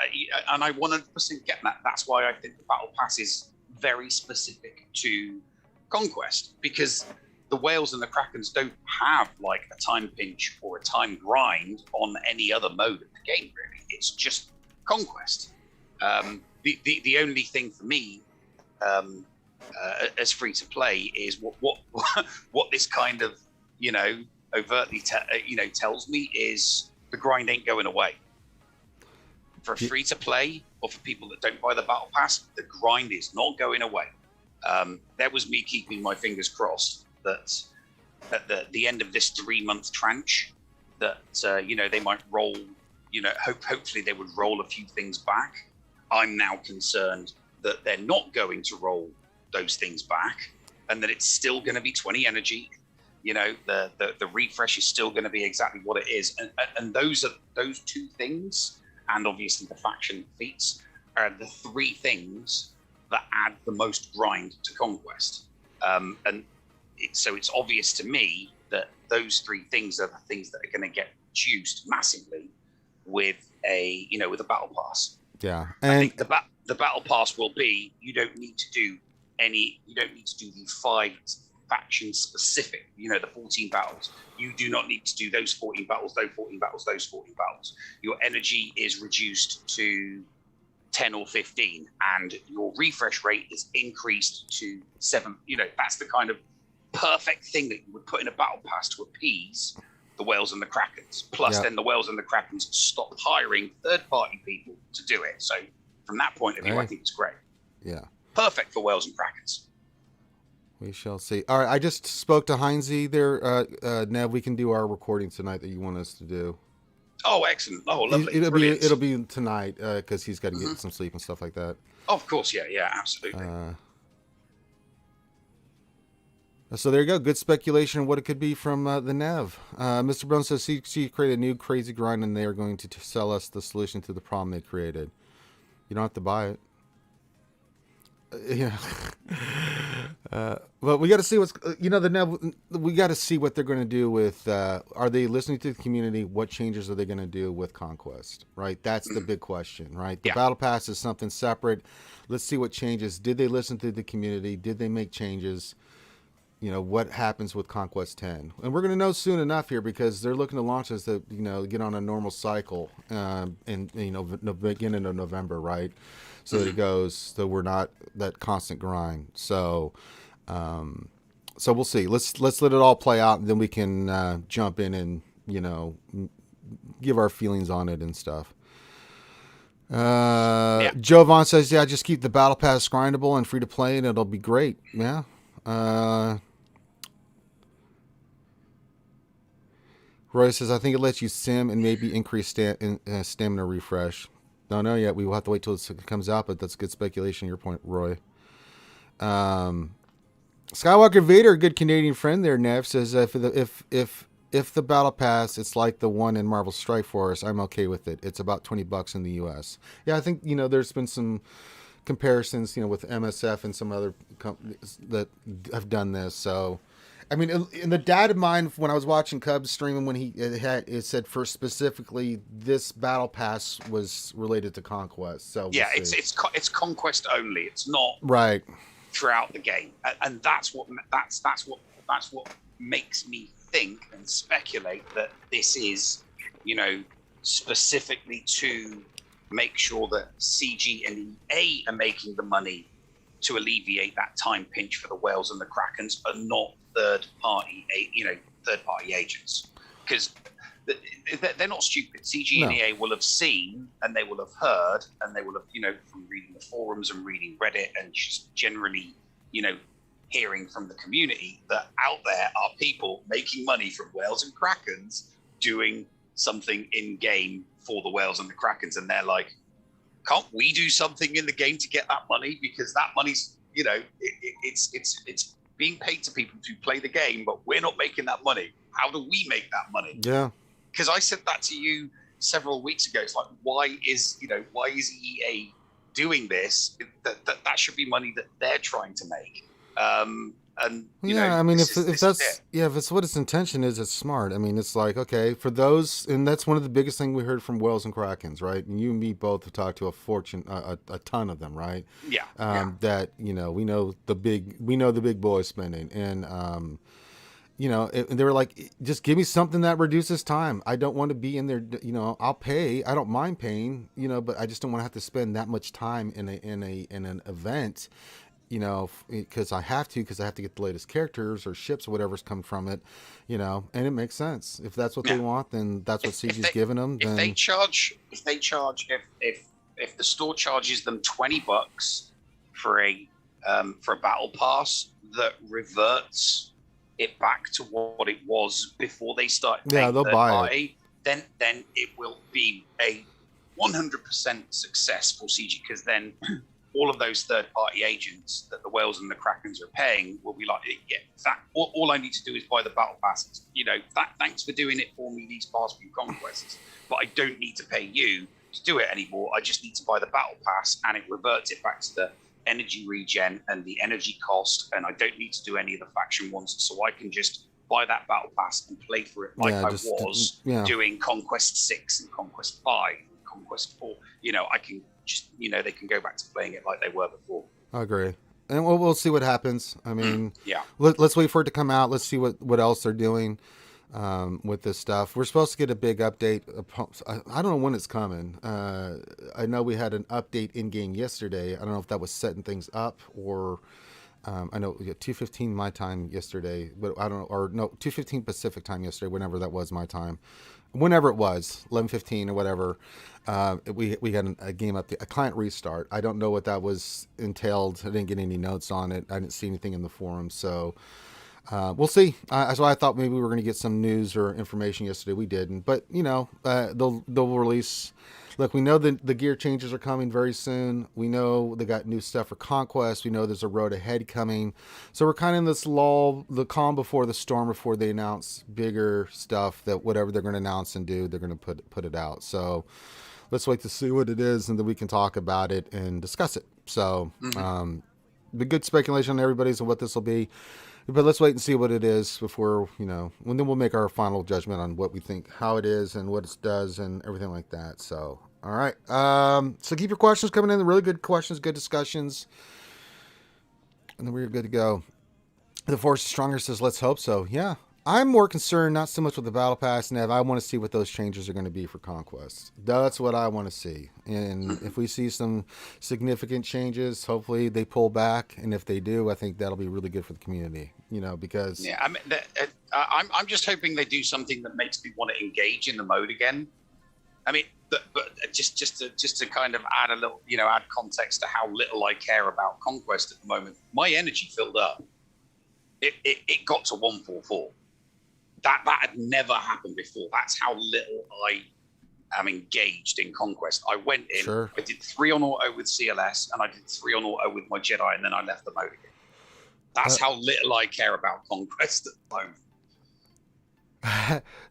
I 100% get that. That's why I think the battle pass is very specific to conquest, because the whales and the krakens don't have like a time pinch or a time grind on any other mode of the game. Really, it's just conquest. The only thing for me as free to play is what this kind of overtly tells me is the grind ain't going away. For free to play, or for people that don't buy the battle pass, the grind is not going away. That was me keeping my fingers crossed that at the end of this 3-month tranche that they might roll. Hopefully they would roll a few things back. I'm now concerned that they're not going to roll those things back, and that it's still going to be 20 energy. The refresh is still going to be exactly what it is, and those two things, and obviously the faction feats, are the 3 things that add the most grind to conquest. So it's obvious to me that those 3 things are the things that are going to get reduced massively with a battle pass. Yeah, and I think the battle pass will be, you don't need to do the 5 faction specific, the 14 battles. You do not need to do those 14 battles, those 14 battles, those 14 battles. Your energy is reduced to 10 or 15, and your refresh rate is increased to 7. That's the kind of perfect thing that you would put in a battle pass to appease the whales and the krakens. Plus, then the whales and the krakens stop hiring third-party people to do it. So, from that point of view, I think it's great. Yeah, perfect for whales and krakens. We shall see. All right, I just spoke to Heinze there. Nev, we can do our recording tonight that you want us to do. Oh, excellent! Oh, lovely. It'll be tonight because he's got to get some sleep and stuff like that. Oh, of course, yeah, absolutely. So there you go. Good speculation of what it could be from the Nev. Mr. Brown says she created a new crazy grind, and they are going to sell us the solution to the problem they created. You don't have to buy it. But we got to see what's the Nev. We got to see what they're going to do with. Are they listening to the community? What changes are they going to do with Conquest? Right, that's the big question. Right, the Battle Pass is something separate. Let's see what changes. Did they listen to the community? Did they make changes? What happens with Conquest 10, and we're going to know soon enough here, because they're looking to launch us to get on a normal cycle in the beginning of November, right? So that it goes, so we're not that constant grind. So So we'll see. Let's let it all play out, and then we can jump in and give our feelings on it and stuff. Yeah. Joe Vaughn says, "Yeah, just keep the battle pass grindable and free to play, and it'll be great." Yeah. Roy says, "I think it lets you sim and maybe increase stamina refresh." Don't know yet. We will have to wait till it comes out, but that's good speculation. Your point, Roy. Skywalker Vader, a good Canadian friend there, Nev, says if the battle pass it's like the one in Marvel Strike Force, I'm okay with it. It's about $20 in the US. Yeah, I think there's been some comparisons, with MSF and some other companies that have done this. So, I mean, in the data mine when I was watching Cubs streaming when it said for specifically this battle pass was related to Conquest. So yeah, it's Conquest only. It's not right throughout the game, and that's what makes me think and speculate that this is, specifically to make sure that CG and EA are making the money to alleviate that time pinch for the whales and the krakens, and not third party agents, because they're not stupid. CG and EA will have seen, and they will have heard, and they will have, from reading the forums and reading Reddit and just generally, hearing from the community that out there are people making money from whales and krakens doing something in game for the whales and the krakens, and they're like, can't we do something in the game to get that money? Because that money's, it's being paid to people to play the game, but we're not making that money. How do we make that money? Yeah. Because I said that to you several weeks ago. It's like, why is EA doing this? That should be money that they're trying to make. And I mean, if it's what its intention is, it's smart. I mean, it's like, okay, for those, and that's one of the biggest things we heard from whales and krakens, right? And you and me both have talked to a ton of them, right? Yeah. That we know the big boys spending, and they were like, just give me something that reduces time. I don't want to be in there. I'll pay. I don't mind paying. But I just don't want to have to spend that much time in an event. Because I have to get the latest characters or ships or whatever's come from it, and it makes sense. If that's what they want, then that's what CG's giving them. Then if the store charges them $20 for a battle pass that reverts it back to what it was before they started. Yeah, they'll buy it. Then it will be a 100% success for CG, because then all of those third-party agents that the whales and the krakens are paying will be like, yeah, all I need to do is buy the battle passes. Thanks for doing it for me these past few conquests, but I don't need to pay you to do it anymore. I just need to buy the battle pass, and it reverts it back to the energy regen and the energy cost, and I don't need to do any of the faction ones, so I can just buy that battle pass and play for it like I was doing Conquest 6 and Conquest 5 and Conquest 4. I can just, they can go back to playing it like they were before. I agree. And we'll see what happens. I mean, yeah. Let's wait for it to come out. Let's see what else they're doing with this stuff. We're supposed to get a big update. I don't know when it's coming. I know we had an update in game yesterday. I don't know if that was setting things up, or I know 2:15 my time yesterday, but I don't know, or no, 2:15 Pacific time yesterday, whenever that was my time. Whenever it was, 11:15 or whatever, we had a game update, a client restart. I don't know what that was entailed. I didn't get any notes on it. I didn't see anything in the forum, so we'll see. So I thought maybe we were going to get some news or information yesterday. We didn't, but they'll release. Look, we know the gear changes are coming very soon. We know they got new stuff for Conquest. We know there's a road ahead coming. So we're kind of in this lull, the calm before the storm, before they announce bigger stuff, that whatever they're going to announce and do, they're going to put it out. So let's wait to see what it is, and then we can talk about it and discuss it. So the good speculation on everybody's on what this will be. But let's wait and see what it is before, and then we'll make our final judgment on what we think, how it is, and what it does, and everything like that. So, all right. So keep your questions coming in. Really good questions, good discussions. And then we're good to go. The Force is Stronger says, let's hope so. Yeah. I'm more concerned not so much with the battle pass, Nev. I want to see what those changes are going to be for Conquest. That's what I want to see. And if we see some significant changes, hopefully they pull back. And if they do, I think that'll be really good for the community. Because I mean, I'm just hoping they do something that makes me want to engage in the mode again. I mean, but just to kind of add a little, add context to how little I care about Conquest at the moment. My energy filled up. It got to 144. That had never happened before. That's how little I am engaged in Conquest. I went in, sure. I did 3 on auto with CLS, and I did 3 on auto with my Jedi, and then I left the mode again. That's how little I care about Conquest at the moment.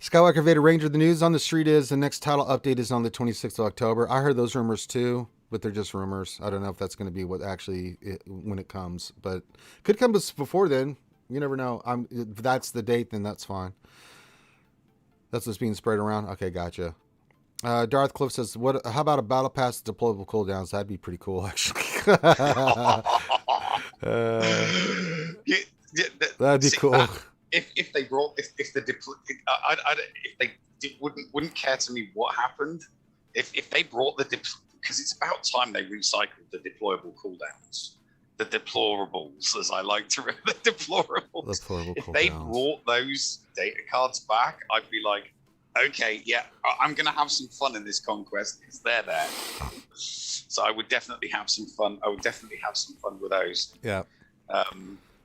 Skywalker Vader Ranger, the news on the street is the next title update is on the 26th of October. I heard those rumors too, but they're just rumors. I don't know if that's going to be what actually when it comes, but could come before then. You never know. If that's the date, then that's fine. That's what's being spread around. Okay, gotcha. Darth Cliff says, how about a battle pass deployable cooldowns? That'd be pretty cool, actually. That'd be cool. If they brought if they wouldn't care to me what happened if they brought because it's about time they recycled the deployable cooldowns, the deplorables, as I like to remember, the deplorables. If they brought those data cards back, I'd be like, okay, yeah, I'm gonna have some fun in this Conquest because they're there. So I would definitely have some fun. I would definitely have some fun with those. Yeah.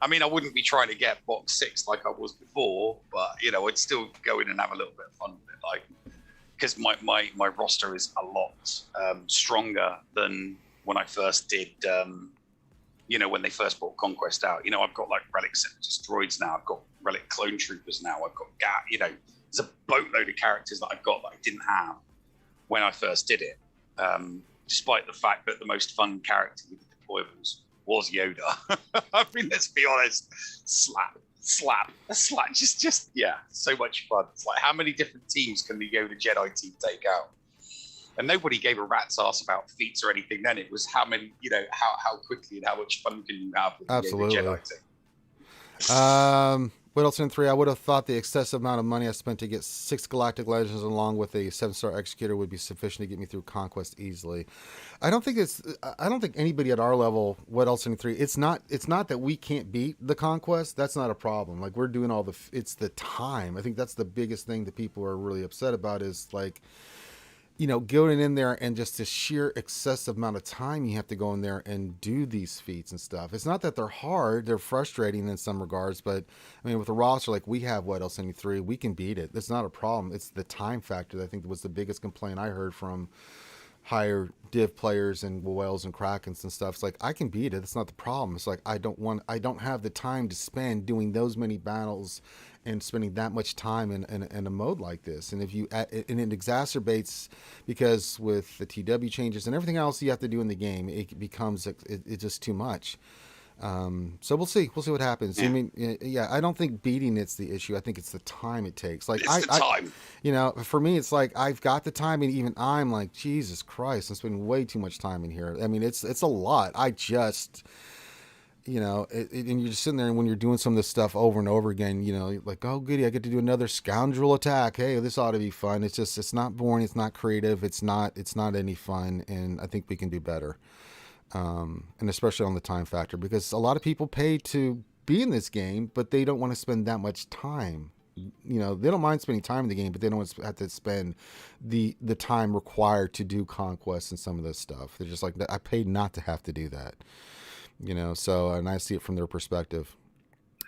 I mean, I wouldn't be trying to get box 6 like I was before, but I'd still go in and have a little bit of fun with it, like because my roster is a lot stronger than when I first did. When they first brought Conquest out, I've got like Relic Separatist droids now. I've got Relic Clone Troopers now. I've got there's a boatload of characters that I've got that I didn't have when I first did it. Despite the fact that the most fun character with the deployables was Yoda. I mean, let's be honest. Slap. Just so much fun. It's like, how many different teams can the Yoda Jedi team take out? And nobody gave a rat's ass about feats or anything then. It was how many, how quickly and how much fun can you have with the Yoda Jedi team. What else in 3? I would have thought the excessive amount of money I spent to get 6 Galactic Legends along with a 7-star Executor would be sufficient to get me through Conquest easily. I don't think anybody at our level, what else in 3? It's not that we can't beat the Conquest. That's not a problem. Like, we're doing it's the time. I think that's the biggest thing that people are really upset about is like, going in there and just the sheer excessive amount of time you have to go in there and do these feats and stuff. It's not that they're hard, they're frustrating in some regards, but I mean, with the roster like we have, what else, 3, we can beat it. That's not a problem. It's the time factor that I think was the biggest complaint I heard from higher div players and whales and krakens and stuff. It's like, I can beat it. That's not the problem. It's like, I don't have the time to spend doing those many battles and spending that much time in a mode like this. And if you and it exacerbates because with the TW changes and everything else you have to do in the game, it becomes it's just too much. So we'll see what happens. Yeah. I mean, I don't think beating it's the issue. I think it's the time it takes. Like it's the time. For me, it's like I've got the time, and even I'm like, Jesus Christ, I'm spending way too much time in here. I mean, it's a lot. I just, and you're just sitting there, and when you're doing some of this stuff over and over again, like, oh goody, I get to do another scoundrel attack. Hey, this ought to be fun. It's not boring. It's not creative. It's not any fun. And I think we can do better. And especially on the time factor, because a lot of people pay to be in this game, but they don't want to spend that much time. They don't mind spending time in the game, but they don't want to have to spend the time required to do conquests and some of this stuff. They're just like, I paid not to have to do that, so, and I see it from their perspective.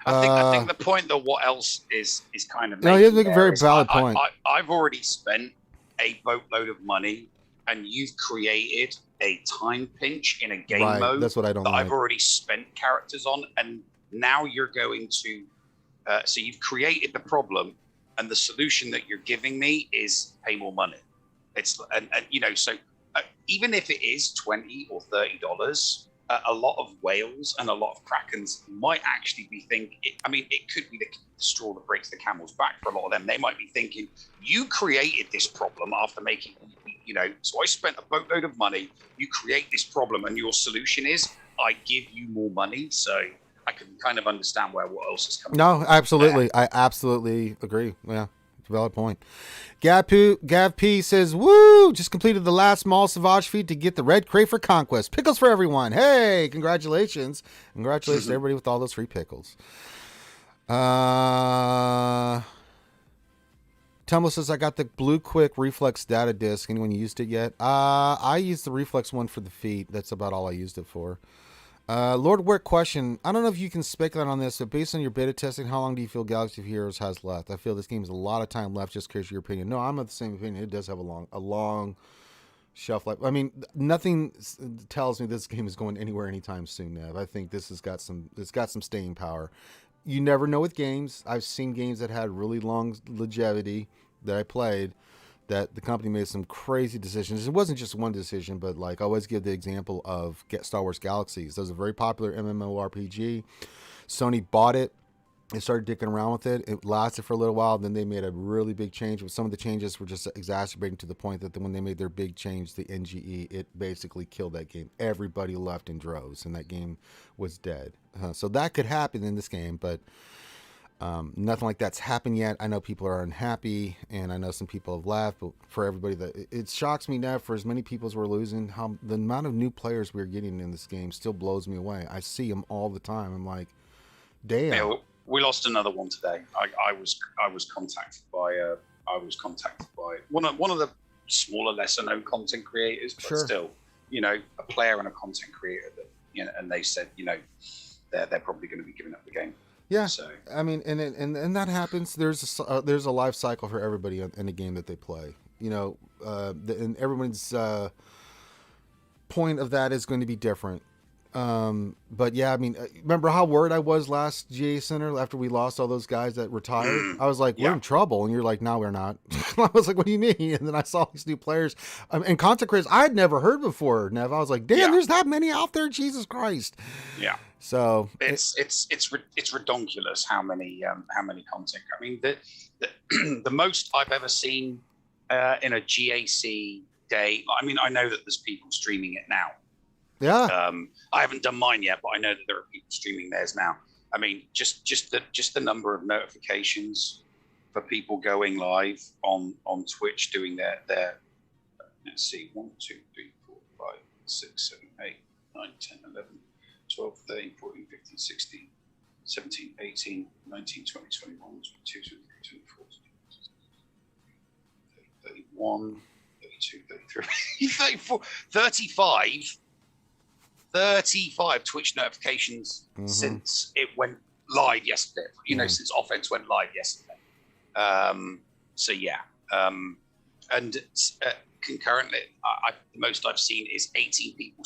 I think the point that what else is kind of no, he has a very valid point. I've already spent a boatload of money, and you've created a time pinch in a game mode. That's what I don't like. I've already spent characters on, and now you're going to. So you've created the problem, and the solution that you're giving me is pay more money. It's and so even if it is $20 or $30, a lot of whales and a lot of krakens might actually be thinking. It could be the straw that breaks the camel's back for a lot of them. They might be thinking, you created this problem after making. So I spent a boatload of money. You create this problem, and your solution is I give you more money. So I can kind of understand what else is coming. No, absolutely. I absolutely agree. Yeah, it's a valid point. Gav P says, woo, just completed the last small SWGOH feat to get the red crate for Conquest. Pickles for everyone. Hey, congratulations. Congratulations to everybody with all those free pickles. Tumble says, I got the Blue Quick Reflex data disc. Anyone used it yet? I used the Reflex one for the feet. That's about all I used it for. Lord Wick question. I don't know if you can speculate on this, but based on your beta testing, how long do you feel Galaxy of Heroes has left? I feel this game has a lot of time left. Just curious your opinion. No, I'm of the same opinion. It does have a long shelf life. I mean, nothing tells me this game is going anywhere anytime soon, Nev. I think it's got some staying power. You never know with games. I've seen games that had really long longevity that I played, that the company made some crazy decisions. It wasn't just one decision, but like I always give the example of Star Wars Galaxies. That was a very popular MMORPG. Sony bought it. They started dicking around with it. It lasted for a little while. Then they made a really big change. But some of the changes were just exacerbating to the point that when they made their big change, the NGE, it basically killed that game. Everybody left in droves, and that game was dead. So that could happen in this game, but nothing like that's happened yet. I know people are unhappy, and I know some people have left, but for everybody it shocks me now, for as many people as we're losing, how the amount of new players we're getting in this game still blows me away. I see them all the time. I'm like, damn. Yeah, we lost another one today. I was contacted by one of the smaller, lesser known content creators, but still, a player and a content creator that, and they said, they're probably going to be giving up the game. Yeah, so I mean, and that happens. There's a life cycle for everybody in a game that they play. And everyone's point of that is going to be different. But yeah, I mean, remember how worried I was last GA Center after we lost all those guys that retired? I was like, we're in trouble, and you're like, no, we're not. I was like, what do you mean? And then I saw these new players and content creators I had never heard before. Nev, I was like, damn, there's that many out there. Jesus Christ. Yeah. So it's redonkulous how many content. I mean, the most I've ever seen in a GAC day. I mean, I know that there's people streaming it now. Yeah. I haven't done mine yet, but I know that there are people streaming theirs now. I mean, just the number of notifications for people going live on Twitch doing their let's see, 1, 2, 3, 4, 5, 6, 7, 8, 9, 10, 11, 12, 13, 14, 15, 16, 17, 18, 19, 20, 21, 22, 23, 24, 31, 32, 33, 34, 35 Twitch notifications since it went live yesterday. Since Offense went live yesterday. So yeah, and concurrently, the most I've seen is 18 people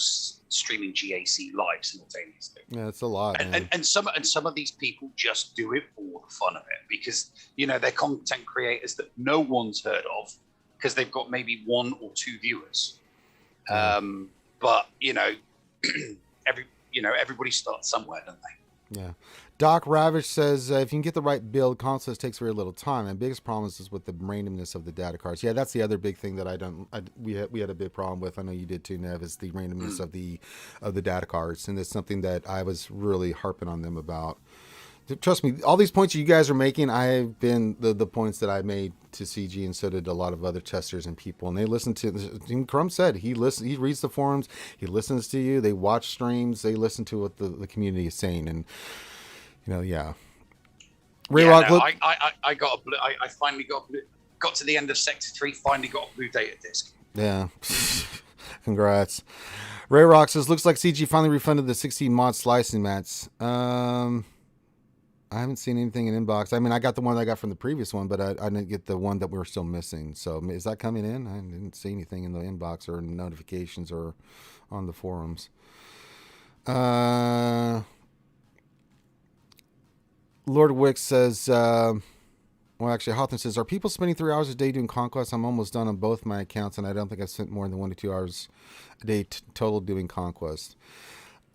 streaming GAC live simultaneously. Yeah, that's a lot. And some of these people just do it for the fun of it, because they're content creators that no one's heard of, because they've got maybe 1 or 2 viewers. But everybody starts somewhere, don't they? Yeah. Doc Ravish says, if you can get the right build, consoles takes very little time. And biggest problem is with the randomness of the data cards. Yeah, that's the other big thing that we had a big problem with. I know you did too, Nev, is the randomness of the data cards. And it's something that I was really harping on them about. Trust me, all these points you guys are making, I've been the points that I made to CG, and so did a lot of other testers and people. And they listen to, Crumb said, he reads the forums, he listens to you, they watch streams, they listen to what the community is saying. And, yeah. I got a blue, I finally got to the end of Sector 3, finally got a blue data disc. Yeah. Congrats. Ray Rock says, looks like CG finally refunded the 16 mod slicing mats. I haven't seen anything in inbox. I mean, I got the one I got from the previous one, but I didn't get the one that we were still missing. So is that coming in? I didn't see anything in the inbox or notifications or on the forums. Lord Wick says, well, actually, Hawthorne says, are people spending 3 hours a day doing Conquest? I'm almost done on both my accounts, and I don't think I've spent more than 1 to 2 hours a day total doing Conquest.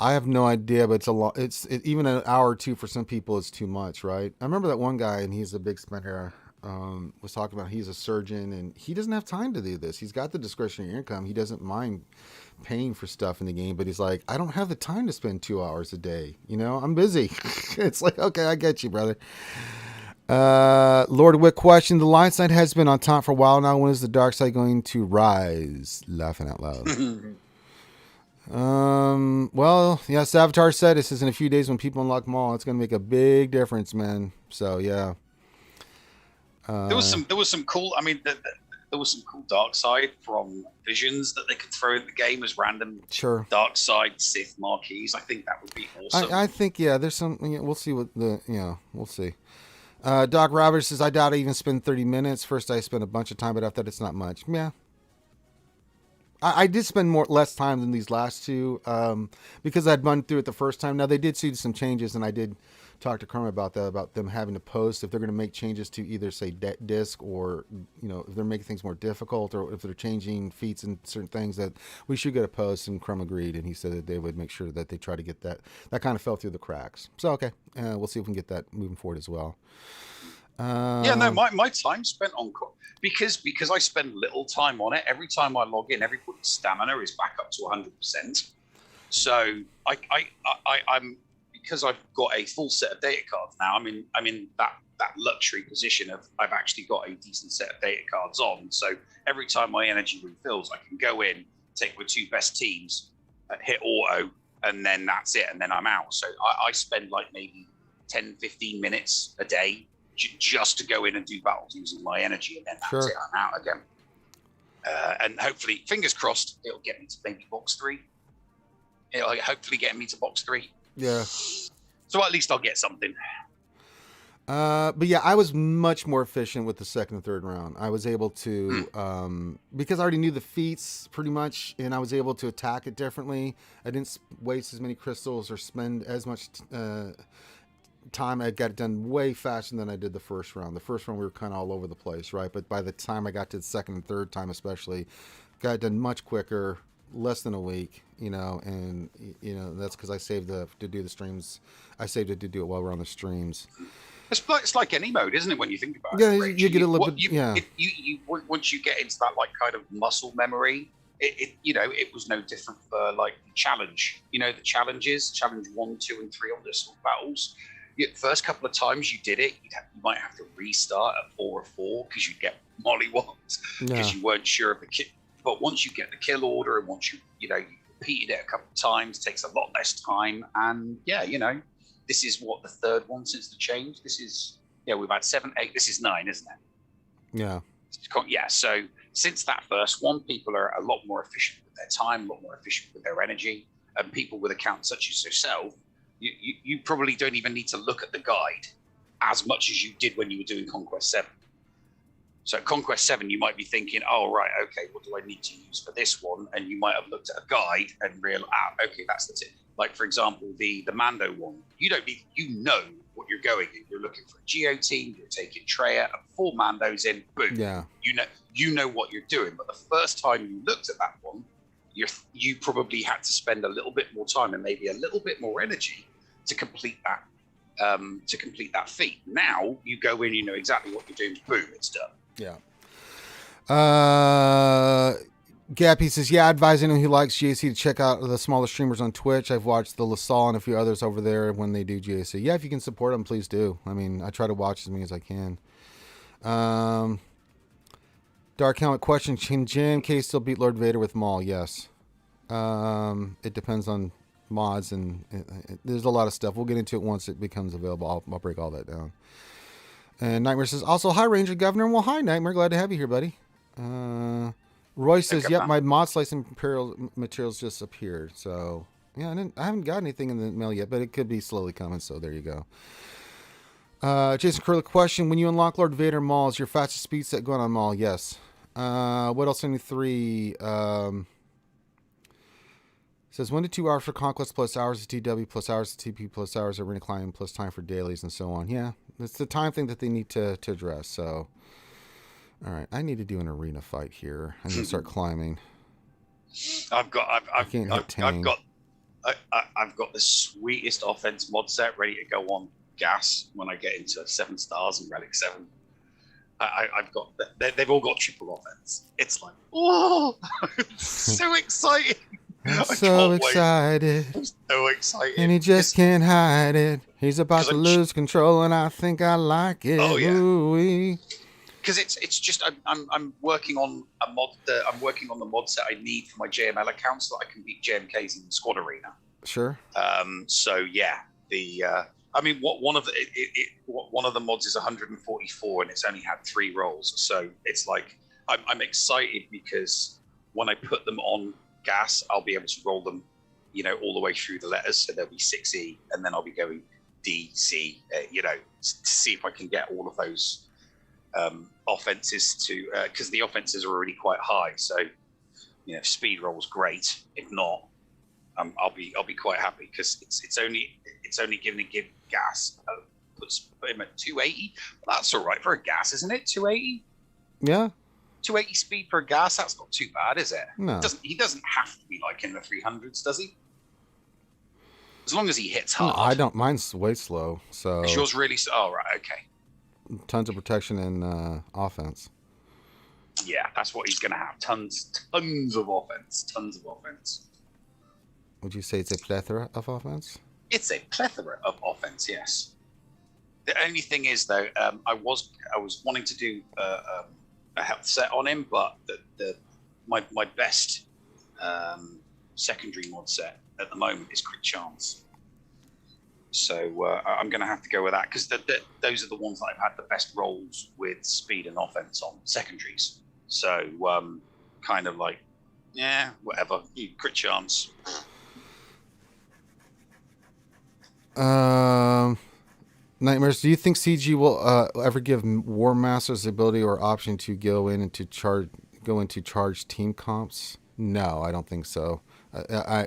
I have no idea, but it's a lot. Even an hour or two for some people is too much, right? I remember that one guy, and he's a big spender. was talking about he's a surgeon and he doesn't have time to do this. He's got the discretionary income. He doesn't mind paying for stuff in the game, but he's like, I don't have the time to spend 2 hours a day. I'm busy. It's like, okay, I get you, brother. Lord Wick question: the light side has been on top for a while now. When is the dark side going to rise? Laughing out loud. Well, yeah, Savitar said this is in a few days when people unlock Maul. It's going to make a big difference, man. So yeah. There was some cool. I mean, there was some cool dark side from visions that they could throw in the game as random dark side Sith marquees. I think that would be awesome. I think there's some. We'll see what we'll see. Doc Roberts says, I doubt I even spend 30 minutes. First, I spent a bunch of time, but after that, it's not much. Yeah. I did spend less time than these last two because I'd run through it the first time. Now, they did see some changes, and I did talk to Kermit about that, about them having to post if they're going to make changes to either, say, disc or, if they're making things more difficult or if they're changing feats and certain things, that we should get a post, and Crum agreed, and he said that they would make sure that they try to get that. That kind of fell through the cracks. So, okay, we'll see if we can get that moving forward as well. My time spent on because I spend little time on it. Every time I log in, everybody's stamina is back up to 100%. So I'm because I've got a full set of data cards now. I'm in that luxury position of I've actually got a decent set of data cards on. So every time my energy refills, I can go in, take my 2 best teams, hit auto, and then that's it, and then I'm out. So I spend like maybe 10, 15 minutes a day just to go in and do battles using my energy, and then that's it, I'm out again. And hopefully, fingers crossed, it'll get me to maybe box 3. It'll hopefully get me to box 3. Yeah. So at least I'll get something. But yeah, I was much more efficient with the second and third round. I was able to, because I already knew the feats pretty much, and I was able to attack it differently. I didn't waste as many crystals or spend as much time. I got it done way faster than I did the first round. The first round we were kind of all over the place, right? But by the time I got to the second and third time, especially, got it done much quicker, less than a week, and that's because I saved to do the streams. I saved it to do it while we're on the streams. It's like any mode, isn't it? When you think about it, Rach? You get a little bit. You once you get into that like kind of muscle memory, it was no different for like the challenge. The challenges, challenge 1, 2, and 3 on the assault battles. First couple of times you did it, you might have to restart at 4 or 4 because you'd get mollywopped because you weren't sure of the kill. But once you get the kill order and once you repeated it a couple of times, it takes a lot less time. And this is what the third one since the change. This is we've had 7, 8. This is 9, isn't it? Yeah. Yeah. So since that first one, people are a lot more efficient with their time, a lot more efficient with their energy, and people with accounts such as yourself. You probably don't even need to look at the guide as much as you did when you were doing Conquest 7. So Conquest 7, you might be thinking, oh, right, okay, what do I need to use for this one? And you might have looked at a guide and realized, okay, that's the tip. Like, for example, the Mando one, you don't need, what you're going in. You're looking for a Geo team, you're taking Treya and 4 Mandos in, boom. Yeah. You know what you're doing. But the first time you looked at that one, you probably had to spend a little bit more time and maybe a little bit more energy to complete that feat. Now you go in, you know exactly what you're doing, boom, it's done. Yeah. Gappy says, I advise anyone who likes GAC to check out the smaller streamers on Twitch. I've watched the LaSalle and a few others over there when they do GAC. Yeah, if you can support them, please do. I mean, I try to watch as many as I can. Dark Helmet question, can JMK still beat Lord Vader with Maul? Yes. It depends on mods and there's a lot of stuff. We'll get into it once it becomes available. I'll break all that down. And Nightmare says, also, hi, Ranger Governor. Well, hi, Nightmare. Glad to have you here, buddy. Roy says, yep, my mod slice Imperial materials just appeared. So, yeah, I haven't got anything in the mail yet, but it could be slowly coming. So there you go. Jason Curley question, when you unlock Lord Vader Maul, is your fastest speed set going on Maul? Yes. What else? 73. Says 1 to 2 hours for Conquest plus hours of TW plus hours of TP plus hours of arena climbing plus time for dailies and so on. Yeah, it's the time thing that they need to address. So, all right, I need to do an arena fight here. I need to start climbing. I've got the sweetest offense mod set ready to go on gas when I get into 7 stars and Relic 7. I've got they've all got triple offense. It's like, oh, so exciting! I'm so excited. I'm so excited, and he just can't hide it. He's about to lose control, and I think I like it. Oh yeah. Ooh-wee. Because it's just I'm working on a mod. I'm working on the mod set I need for my JML account so that I can beat JMKs in the squad arena. Sure. So yeah, I mean, one of the mods is 144, and it's only had 3 rolls. So it's like I'm excited because when I put them on gas, I'll be able to roll them, all the way through the letters. So there'll be 6E, and then I'll be going D, C, to see if I can get all of those offenses to, because the offenses are already quite high. So speed roll's great. If not, I'll be quite happy because it's only going to give gas put him at 280. That's all right for a gas, isn't it? 280. Yeah. 280 speed for a gas. That's not too bad, is it? No. He doesn't have to be like in the 300s, does he? As long as he hits hard. No, I don't. Mine's way slow. So. Is yours really? Oh right, okay. Tons of protection and offense. Yeah, that's what he's going to have. Tons of offense. Would you say it's a plethora of offense? It's a plethora of offense. Yes. The only thing is, though, I was wanting to do a health set on him, but my best secondary mod set at the moment is crit chance. So I'm going to have to go with that because those are the ones that I've had the best rolls with speed and offense on secondaries. So kind of like, yeah, whatever. You crit chance. Nightmares, do you think CG will ever give War Masters the ability or option to go into charge team comps? No, I don't think so.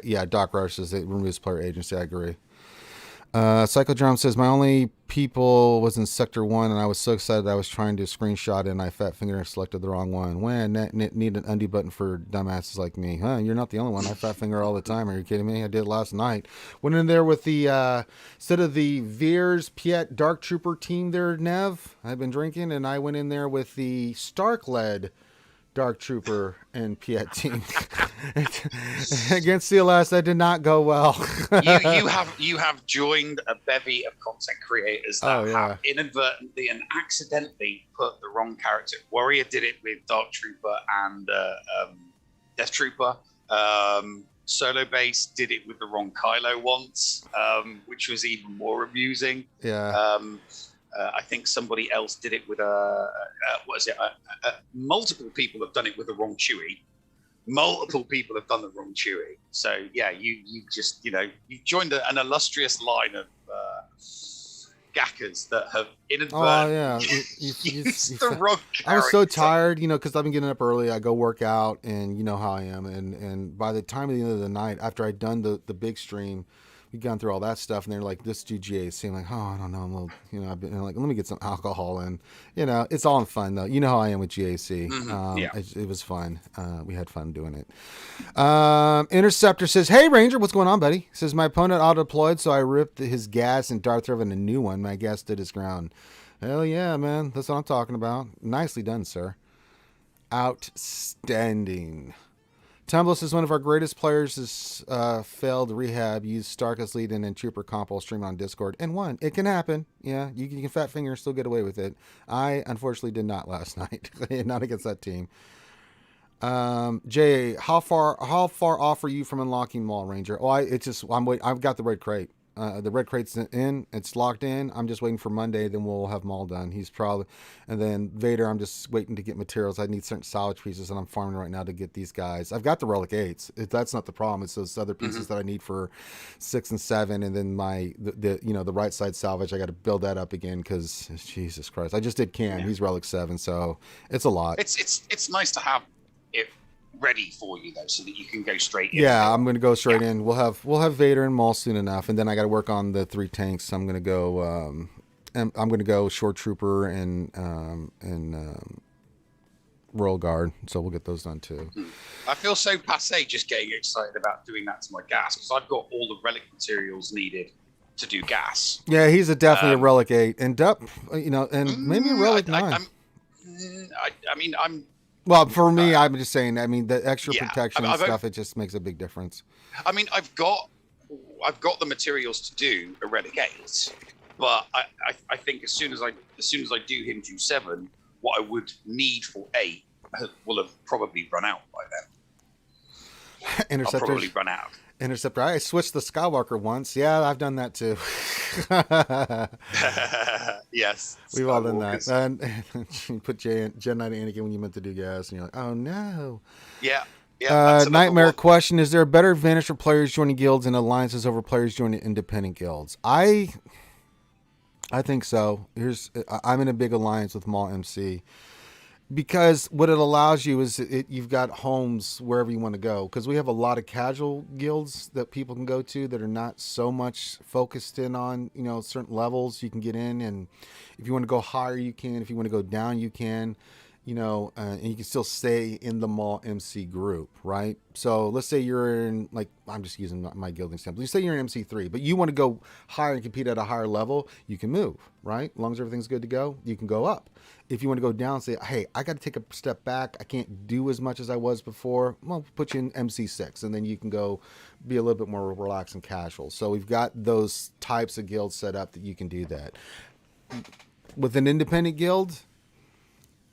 Yeah, Doc Rush says it removes player agency. I agree. Psychodrum says my only people was in Sector 1 and I was so excited I was trying to screenshot it and I fat finger selected the wrong one. When need an undo button for dumbasses like me. Huh, you're not the only one. I fat finger all the time. Are you kidding me? I did it last night. Went in there with the instead of the Veers Piet Dark Trooper team there, Nev. I've been drinking and I went in there with the Stark led Dark Trooper and Piet team. Against CLS, that did not go well. you have joined a bevy of content creators that have inadvertently and accidentally put the wrong character. Warrior did it with Dark Trooper and Death Trooper. Solo Base did it with the wrong Kylo once, which was even more amusing. Yeah. I think somebody else did it with multiple people have done it with the wrong Chewie. Multiple people have done the wrong Chewie. So yeah, you just you joined an illustrious line of gackers that have inadvertently used the wrong character. I was so tired, because I've been getting up early. I go work out, and you know how I am. And by the time of the end of the night, after I'd done the big stream, we'd gone through all that stuff, and they're like, "This GGAC." I'm like, "Oh, I don't know. I'm a little, I've been like, let me get some alcohol in." It's all in fun though. You know how I am with GAC. Mm-hmm. It was fun. We had fun doing it. Interceptor says, "Hey Ranger, what's going on, buddy?" Says my opponent auto deployed, so I ripped his gas and dart through in a new one. My gas stood his ground. Hell yeah, man. That's what I'm talking about. Nicely done, sir. Outstanding. Tumblr says one of our greatest players has failed rehab, used Stark as lead in and Trooper compo stream on Discord, and won. It can happen. Yeah, you can fat finger and still get away with it. I unfortunately did not last night. Not against that team. Jay, how far off are you from unlocking Mall Ranger? Oh, I've got the red crate. The red crate's in, it's locked in. I'm just waiting for Monday, then we'll have Maul done. And then Vader, I'm just waiting to get materials. I need certain salvage pieces, and I'm farming right now to get these guys. I've got the Relic 8s. That's not the problem. It's those other pieces that I need for 6 and 7, and then the right side salvage. I got to build that up again because Jesus Christ, I just did Cam. Yeah. He's Relic 7, so it's a lot. It's nice to have it ready for you though, so that you can go straight in. Yeah, I'm going to go straight in. We'll have Vader and Maul soon enough, and then I got to work on the 3 tanks. I'm going to go Short Trooper and Royal Guard, so we'll get those done too. I feel so passé just getting excited about doing that to my gas because I've got all the relic materials needed to do gas. Yeah, he's definitely a Relic 8 and maybe a Relic 9. I mean, I'm Well, for me, I'm just saying. I mean, the extra yeah. protection and stuff, it just makes a big difference. I mean, I've got the materials to do a Renegade, but I think as soon as I do him do 7, what I would need for 8 will have probably run out by then. Interceptors. I'll probably run out. Interceptor. I switched the Skywalker once. Yeah, I've done that too. Yes, we've all done that. And you put Gen 9 to Anakin when you meant to do gas, and you're like, oh no. Yeah. Nightmare question: is there a better advantage for players joining guilds and alliances over players joining independent guilds? I think so. I'm in a big alliance with Maul MC. Because what it allows you is you've got homes wherever you want to go. Because we have a lot of casual guilds that people can go to that are not so much focused in on, certain levels you can get in. And if you want to go higher, you can. If you want to go down, you can. And you can still stay in the Maul MC group, right? So let's say you're in, I'm just using my guild example. You say you're in MC3, but you want to go higher and compete at a higher level, you can move, right? As long as everything's good to go, you can go up. If you want to go down, say, hey, I got to take a step back. I can't do as much as I was before. Well, put you in MC6, and then you can go be a little bit more relaxed and casual. So we've got those types of guilds set up that you can do that. With an independent guild,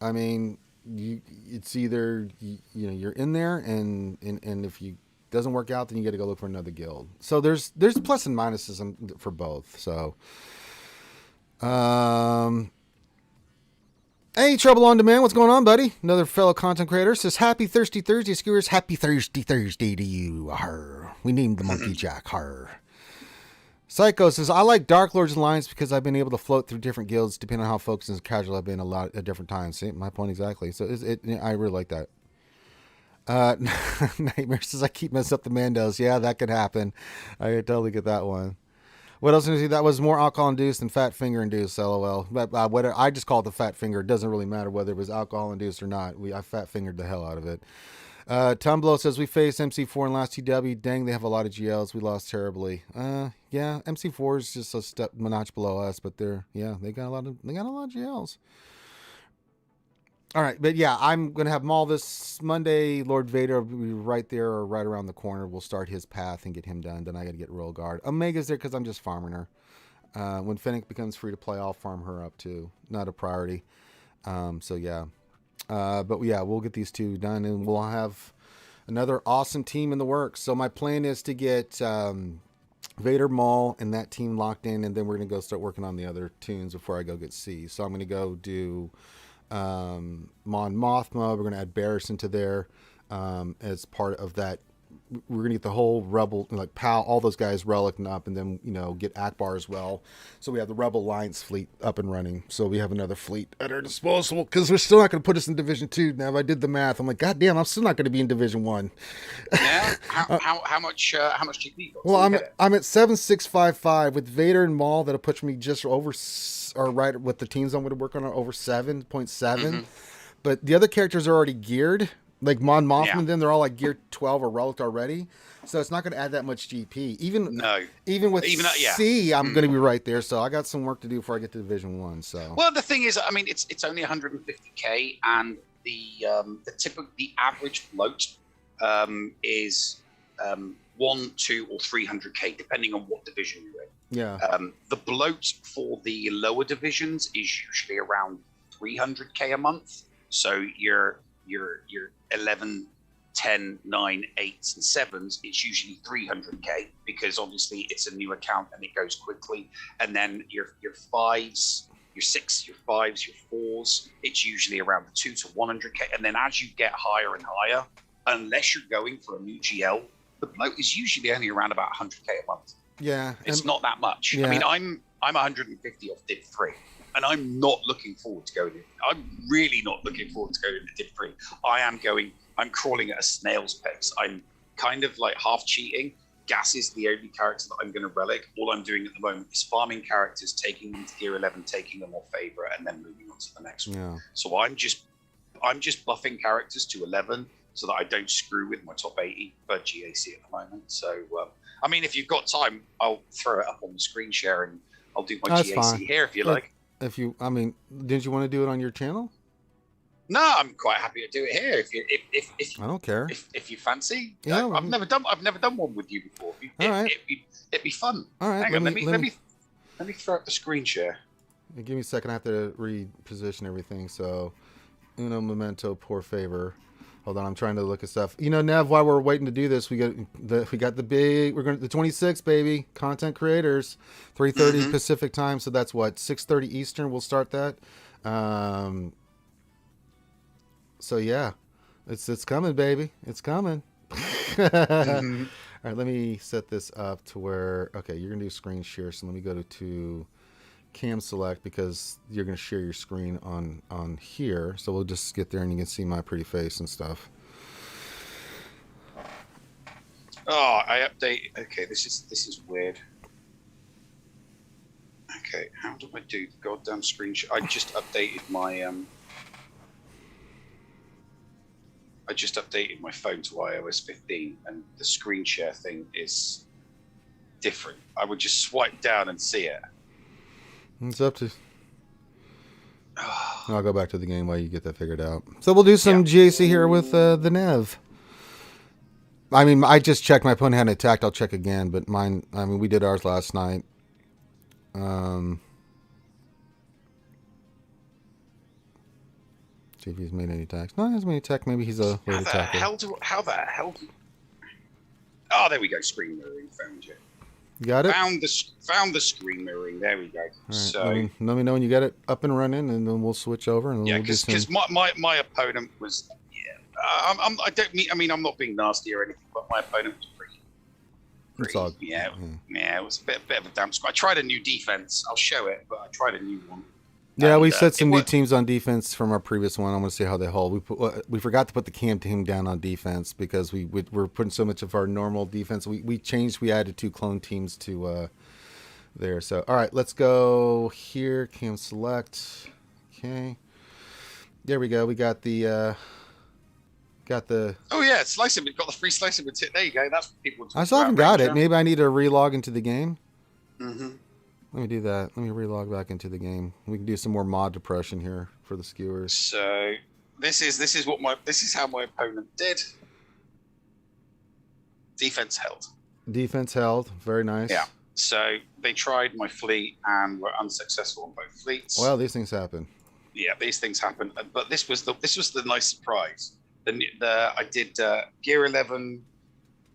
I mean, it's either you're in there, and if you doesn't work out, then you got to go look for another guild. So there's plus and minuses for both. So, hey, Trouble on Demand, what's going on, buddy? Another fellow content creator says, "Happy Thirsty Thursday, Skewers. Happy Thirsty Thursday to you." Arr. We named the monkey Jack. Arr. Psycho says, "I like Dark Lord's Alliance because I've been able to float through different guilds depending on how focused and casual I've been a lot at different times." See, my point exactly. So I really like that. Nightmare says, "I keep messing up the Mandos." Yeah, that could happen. I totally get that one. What else did I see? That was more alcohol induced than fat finger induced. LOL. But what I just call it the fat finger. It doesn't really matter whether it was alcohol induced or not. I fat fingered the hell out of it. Tumblo says, "We faced MC4 in last TW. Dang, they have a lot of GLs. We lost terribly." Yeah, MC4 is just a notch below us, but they got a lot of GLs. All right, but yeah, I'm gonna have Maul this Monday. Lord Vader will be right there or right around the corner. We'll start his path and get him done. Then I got to get Royal Guard. Omega's there because I'm just farming her. When Fennec becomes free to play, I'll farm her up too. Not a priority. So yeah. But yeah, we'll get these two done, and we'll have another awesome team in the works. So my plan is to get Vader, Maul, and that team locked in, and then we're gonna go start working on the other tunes before I go get C. So I'm gonna go do Mon Mothma. We're gonna add Barris into there as part of that. We're gonna get the whole Rebel, like Pal, all those guys relicing up, and then get Akbar as well. So we have the Rebel Alliance fleet up and running. So we have another fleet at our disposal because we're still not gonna put us in Division 2. Now, if I did the math, I'm like, God damn, I'm still not gonna be in Division 1. Yeah. How much GP you got? Well, I'm at 7655 with Vader and Maul. That'll push me just over, or right with the teams I'm gonna work on over 7.7. Mm-hmm. But the other characters are already geared. Like Mon Mothma, then they're all like gear 12 or relic already, so it's not going to add that much GP. Even with C, I'm going to be right there. So I got some work to do before I get to Division 1. So the thing is, I mean, it's only 150k, and the average float is 1, 2, or 300k, depending on what division you're in. Yeah. The bloat for the lower divisions is usually around 300k a month. So you're 11, 10, 9, 8s, and 7s, it's usually 300k because obviously it's a new account and it goes quickly. And then your 5s, your 6, your 5s, your 4s, it's usually around the 2 to 100k. And then as you get higher and higher, unless you're going for a new GL, the bloat is usually only around about 100k a month. Yeah, it's not that much. Yeah. I mean, I'm 150 off Div 3. And I'm not looking forward to going in. I'm really not looking forward to going into Div 3. I'm crawling at a snail's pace. I'm kind of like half cheating. Gas is the only character that I'm going to relic. All I'm doing at the moment is farming characters, taking them to gear 11, taking them off favorite, and then moving on to the next one. Yeah. So I'm just buffing characters to 11 so that I don't screw with my top 80 for GAC at the moment. So, I mean, if you've got time, I'll throw it up on the screen share and I'll do my GAC here if you like. Didn't you want to do it on your channel? No, I'm quite happy to do it here. If I don't care. if you fancy, Yeah, I've never done one with you before. All right. It'd be fun. All right. Hang on, let me throw up the screen share. Give me a second. I have to reposition everything. So, uno momento, por favor. Hold on. I'm trying to look at stuff. You know, Nev, while we're waiting to do this, we're going the 26th, baby. Content creators, 3:30 Pacific time. So that's what 6:30 Eastern. We'll start that. So yeah, it's coming, baby. It's coming. All right, let me set this up to where, okay, you're gonna do screen share. So let me go to cam select because you're gonna share your screen on here. So we'll just get there and you can see my pretty face and stuff. Oh, I update. Okay, this is weird. Okay, how do I do the goddamn screen share? I just updated my phone to iOS 15, and the screen share thing is different. I would just swipe down and see it. It's up to. I'll go back to the game while you get that figured out. So we'll do some GAC here with the Nev. I mean, I just checked. My opponent hadn't attacked. I'll check again, but mine. I mean, we did ours last night. See if he's made any attacks. No, he hasn't made any attack. Maybe he's a late attacker. How the hell do... Oh, there we go. Screen mirroring. Found you. You got it? Found the screen mirroring. There we go. Right, so let me know when you get it up and running, and then we'll switch over. And yeah, we'll because my opponent was... Yeah, I'm not being nasty or anything, but my opponent was pretty it was a bit of a damp squad. I tried a new defense. I'll show it, but I tried a new one. Yeah, we set some new teams on defense from our previous one. I want to see how they hold. We forgot to put the cam team down on defense because we're putting so much of our normal defense. We changed. We added 2 clone teams to there. So all right, let's go here. Cam select. Okay, there we go. We got the. Oh yeah, slicing. We've got the free slicing with it. There you go. That's what people. I still haven't got it. Maybe I need to relog into the game. Mm-hmm. Let me do that. Let me relog back into the game. We can do some more mod depression here for the skewers. So this is how my opponent did. Defense held. Defense held. Very nice. Yeah. So they tried my fleet and were unsuccessful on both fleets. Well, these things happen. Yeah, these things happen. But this was the nice surprise. I did Gear 11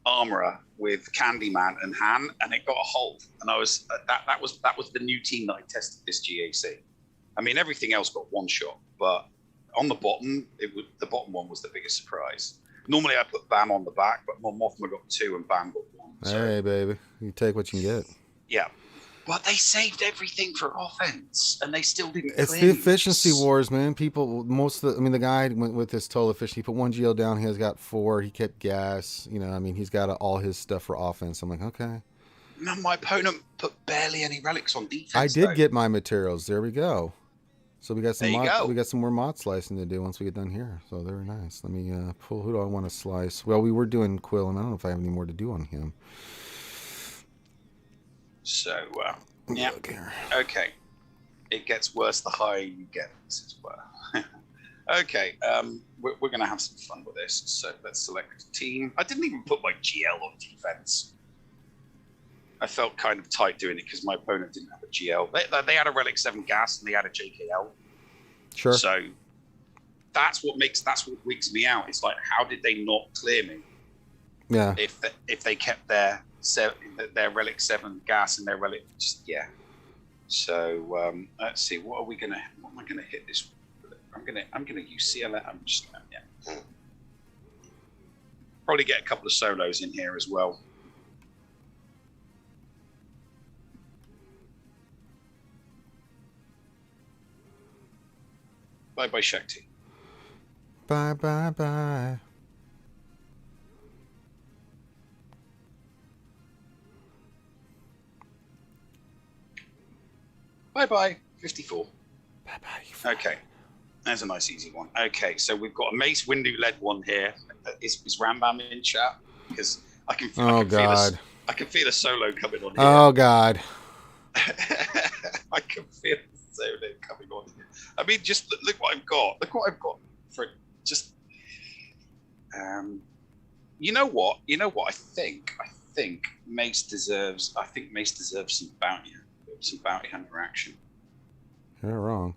Armorer with Candyman and Han, and it got a hold. And I was that was the new team that I tested this GAC. I mean, everything else got one shot, but on the bottom, the bottom one was the biggest surprise. Normally, I put Bam on the back, but Mothma got 2 and Bam got 1. So, hey, baby, you take what you can get. Yeah. But they saved everything for offense, and they still didn't. It's the efficiency wars, man. People, the guy went with his total efficiency. He put 1 GL down. He has got 4. He kept gas. You know, I mean, he's got all his stuff for offense. I'm like, okay. No, my opponent put barely any relics on defense. I did get my materials. There we go. So we got some. We got some more mod slicing to do once we get done here. So very nice. Let me pull. Who do I want to slice? Well, we were doing Quill, and I don't know if I have any more to do on him. So, yeah. Okay. It gets worse the higher you get, as well. Okay. We're going to have some fun with this. So let's select a team. I didn't even put my GL on defense. I felt kind of tight doing it because my opponent didn't have a GL. They had a Relic 7 gas and they had a JKL. Sure. So that's what wigs me out. It's like, how did they not clear me? Yeah. If they kept their Relic 7 gas and their Relic, So let's see. What am I gonna hit this? I'm gonna use CLF. I'm just probably get a couple of solos in here as well. Bye bye Shakti. Bye bye bye. Bye-bye, 54. Bye-bye. Okay, there's a nice easy one. Okay, so we've got a Mace Windu-led one here. Is Rambam in chat? Because I can feel a solo coming on here. Oh, God. I can feel the solo coming on here. I mean, just look what I've got. Look what I've got. for just. You know what? I think Mace deserves. I think Mace deserves some bounty hunter action. You're not wrong.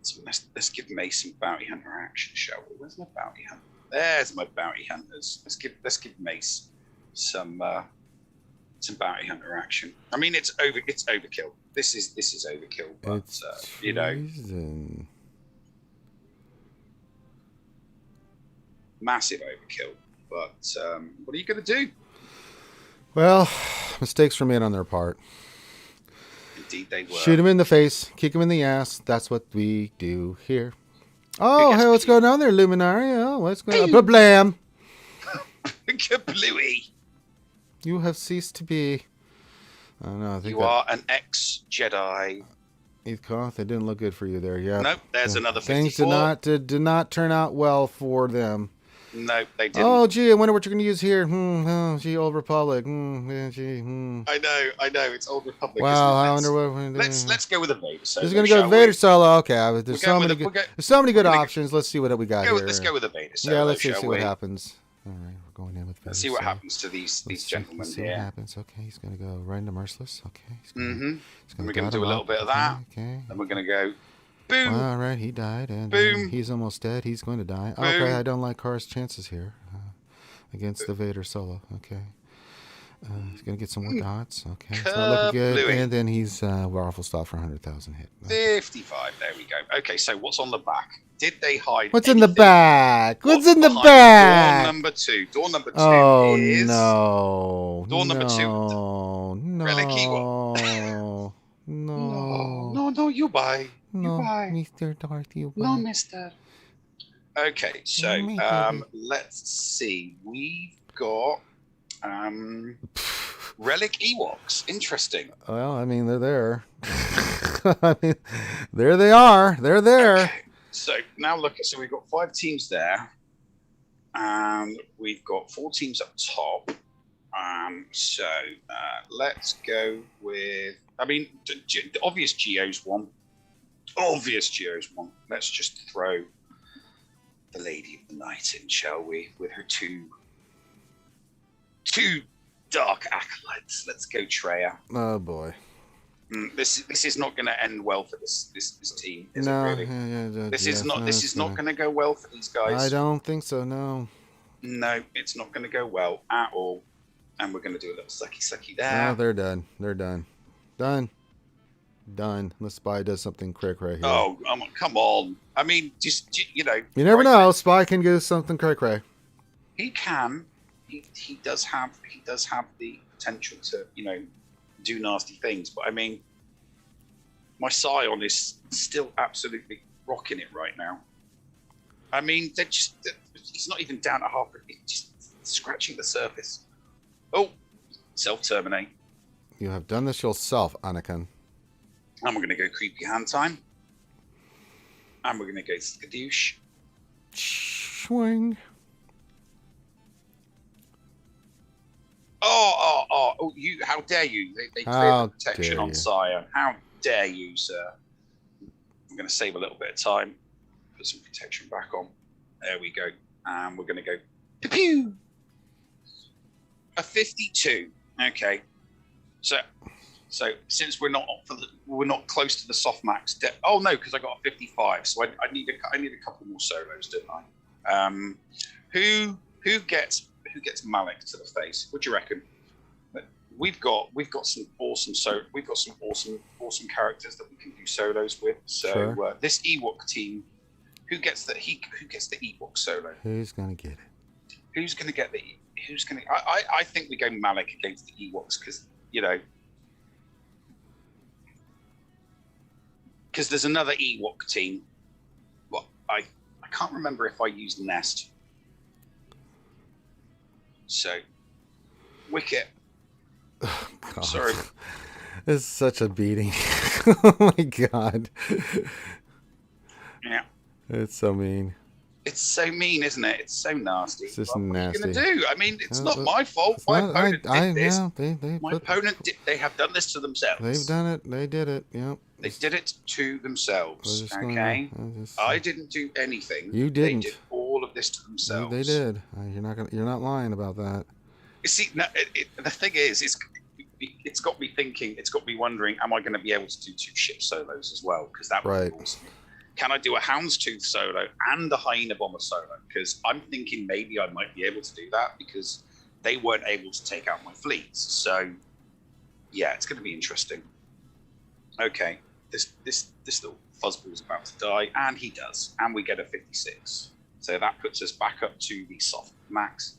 So let's give Mace some bounty hunter action, shall we? Where's my bounty hunter? There's my bounty hunters. Let's give Mace some bounty hunter action. I mean, it's overkill. This is overkill, but you know, massive overkill. But what are you going to do? Well, mistakes were made on their part. Indeed, they were. Shoot him in the face, kick him in the ass. That's what we do here. Oh, hey, what's going on there, Luminari? Oh, what's going on? Blam! Kablooey! You have ceased to be. I don't know. I think you are an ex-Jedi. Heathcote, it didn't look good for you there. Yeah. Nope, there's another 54. Things did not turn out well for them. No, they didn't. Oh, gee, I wonder what you're going to use here. Oh, gee, Old Republic. I know. It's Old Republic. Wow, I wonder what. Let's go with a Vader Solo. This is going to go Vader Solo. Okay, there's so many good options. Let's see what we got here. Let's go with a Vader Solo. Yeah, let's see what happens. All right, we're going in with Vader. Let's see what happens to these gentlemen here. See what happens. Okay, he's going to go right into Merciless. Okay. We're going to do a little bit of that. Okay. Then we're going to go. Boom. All right, he died, and boom. He's almost dead. He's going to die. Boom. Okay, I don't like Carr's chances here against the Vader Solo. Okay, he's going to get some more dots. Okay, it's not looking good. And then he's Waffle Stop for 100,000 hit. 55. There we go. Okay, so what's on the back? Did they hide? What's in the back? What's in the back? Door number two. Door number two is. No. Door number two. No. Relic Ewok. No, you buy. No, Mr. Darth, you buy. No, Mister. Okay, so let's see. We've got Relic Ewoks. Interesting. Well, I mean, they're there. I mean, there they are. They're there. Okay. So now look, so we've got 5 teams there, and we've got 4 teams up top. So let's go with. I mean, the obvious Geo's one. Let's just throw the Lady of the Night in, shall we? With her two dark acolytes. Let's go, Treya. Oh boy. This is not going to end well for this team, is no, it really? This is not going to go well for these guys. I don't think so. No, it's not going to go well at all. And we're going to do a little sucky there. No, they're done. They're done. Done. The Spy does something cray-cray here. Oh, come on. I mean, just, you know. You never know. Spy can do something cray-cray. He can. He does have the potential to, you know, do nasty things. But I mean, my Scion is still absolutely rocking it right now. I mean, he's not even down at half. It's just scratching the surface. Oh, self-terminate. You have done this yourself, Anakin. And we're going to go creepy hand time. And we're going to go skadoosh. Swing. Oh, you, how dare you? They cleared the protection on Scion. How dare you, sir? I'm going to save a little bit of time. Put some protection back on. There we go. And we're going to go pew. A 52. Okay. So since we're not close to the softmax depth. Oh no, because I got a 55. So I need a couple more solos, don't I? Who gets Malik to the face? What do you reckon? We've got some awesome characters that we can do solos with. So sure. This Ewok team, who gets the Ewok solo? Who's gonna get it? Who's gonna get the? I think we go Malik against the Ewoks because, you know, because there's another Ewok team. Well, I can't remember if I used Nest. So, Wicket. Oh, God. Sorry. It's such a beating. Oh my God. Yeah. It's so mean. It's so mean, isn't it? It's so nasty. It's just But what are you going nasty. to do? I mean, it's not But my fault. it's My not. opponent did this. Yeah. They My put. opponent did. They have done this to They've themselves. done it. They did it. Yep. They did it to themselves. Just Okay. gonna, I didn't do anything. You didn't. They did all of this to themselves. They did. You're not lying about that. You see, no, the thing is, it's got me thinking. It's got me wondering: am I going to be able to do 2 ship solos as well? Because that would be awesome. Can I do a Houndstooth solo and a Hyena Bomber solo? Because I'm thinking maybe I might be able to do that because they weren't able to take out my fleets. So, yeah, it's going to be interesting. Okay, this little fuzzball's about to die, and he does, and we get a 56. So that puts us back up to the soft max.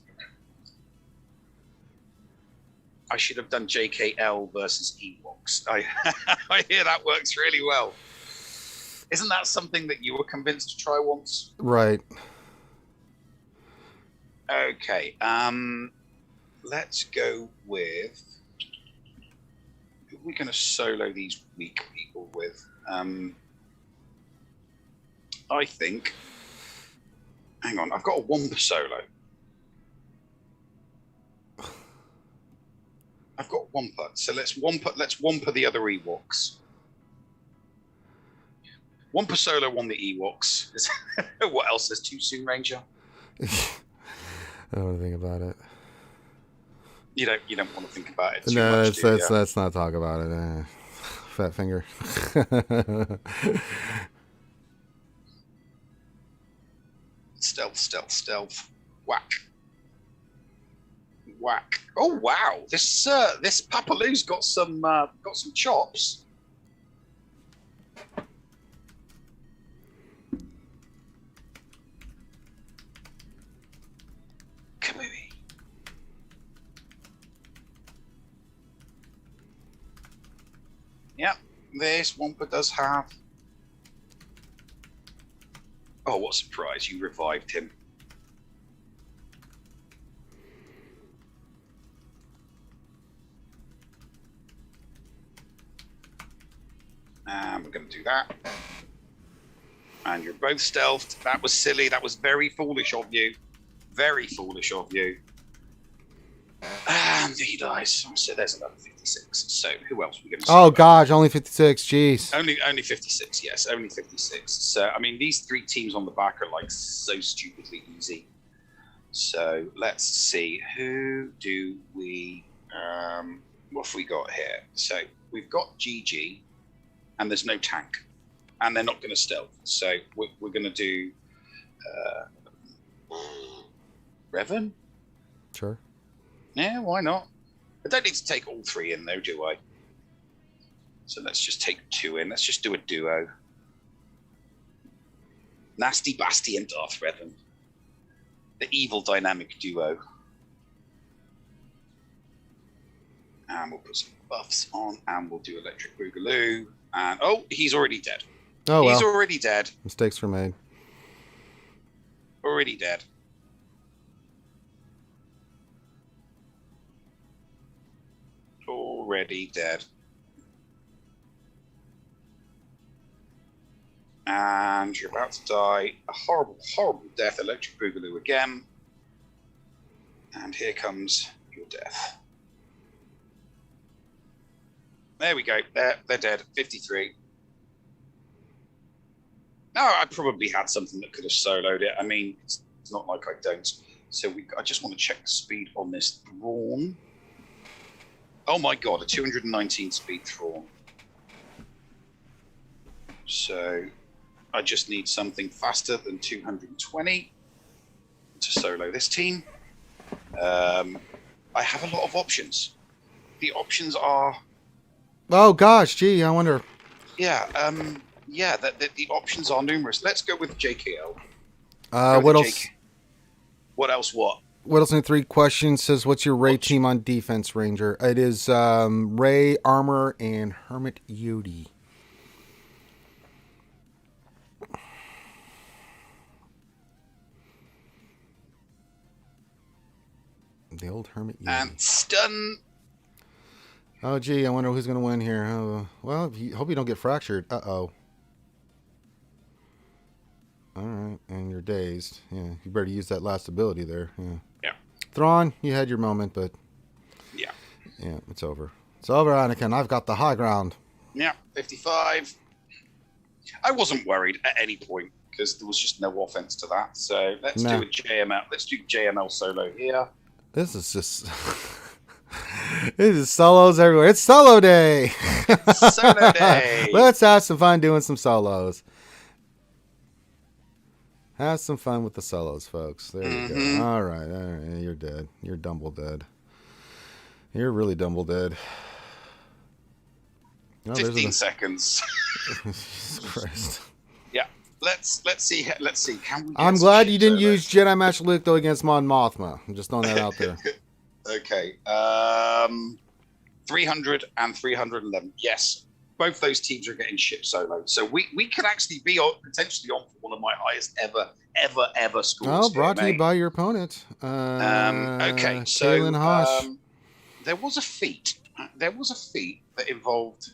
I should have done JKL versus Ewoks. I hear that works really well. Isn't that something that you were convinced to try once? Right. Okay. Let's go with. Who are we going to solo these weak people with? I think. Hang on, I've got a Wampa solo. I've got Wampa, so let's Wampa the other Ewoks. Wampa solo on the Ewoks. What else? Is too soon, Ranger? I don't want to think about it. You don't want to think about it. No, let's not talk about it. Fat finger. Stealth. Whack. Oh wow! This Papaloo's got some chops. Kamui. Yep, this Wampa does have. Oh, what a surprise! You revived him. And we're going to do that. And you're both stealthed. That was silly. That was very foolish of you. Very foolish of you. And he dies. So there's another 56. So who else are we going to see? Oh, gosh, only 56. Jeez. Only 56, yes. Only 56. So, I mean, these 3 teams on the back are like so stupidly easy. So let's see. Who do we... what have we got here? So we've got GG. And there's no tank, and they're not going to stealth. So we're going to do Revan. Sure. Yeah, why not? I don't need to take all 3 in, though, do I? So let's just take 2 in. Let's just do a duo. Nasty Basti and Darth Revan. The evil dynamic duo. And we'll put some buffs on, and we'll do Electric Boogaloo. And he's already dead. Oh, well. He's already dead. Mistakes were made. Already dead. Already dead. And you're about to die a horrible, horrible death. Electric Boogaloo again. And here comes your death. There we go. They're dead. 53. No, I probably had something that could have soloed it. I mean, it's not like I don't. So I just want to check the speed on this Thrawn. Oh my god, a 219 speed Thrawn. So I just need something faster than 220 to solo this team. I have a lot of options. The options are... Oh gosh, gee, I wonder. Yeah, the options are numerous. Let's go with JKL. What else? What else? What? What else in 3 questions says, what's your Ray team on defense, Ranger? It is Ray, Armor, and Hermit Yodi. The old Hermit Yodi. And stun. Oh, gee, I wonder who's going to win here. Well, hope you don't get fractured. Uh-oh. All right, and you're dazed. Yeah, you better use that last ability there. Yeah. Yeah. Thrawn, you had your moment, but Yeah. yeah, it's over. It's over, Anakin. I've got the high ground. Yeah. 55. I wasn't worried at any point because there was just no offense to that. So let's do a JML. Let's do JML solo here. This is just. This is solos everywhere. It's solo day. It's solo day. Let's have some fun doing some solos. Have some fun with the solos, folks. There you go. All right. You're dead. You're Dumble dead. You're really Dumble dead. Oh, 15 seconds. Jesus Christ. Yeah. Let's see. Can we? I'm glad you didn't use Jedi Master Luke though against Mon Mothma. I'm just throwing that out there. Okay. 300 and 311. Yes. Both those teams are getting ship solo. So we can actually be potentially on for one of my highest ever scores. Oh, brought to you by your opponent. Okay. So there was a feat. There was a feat that involved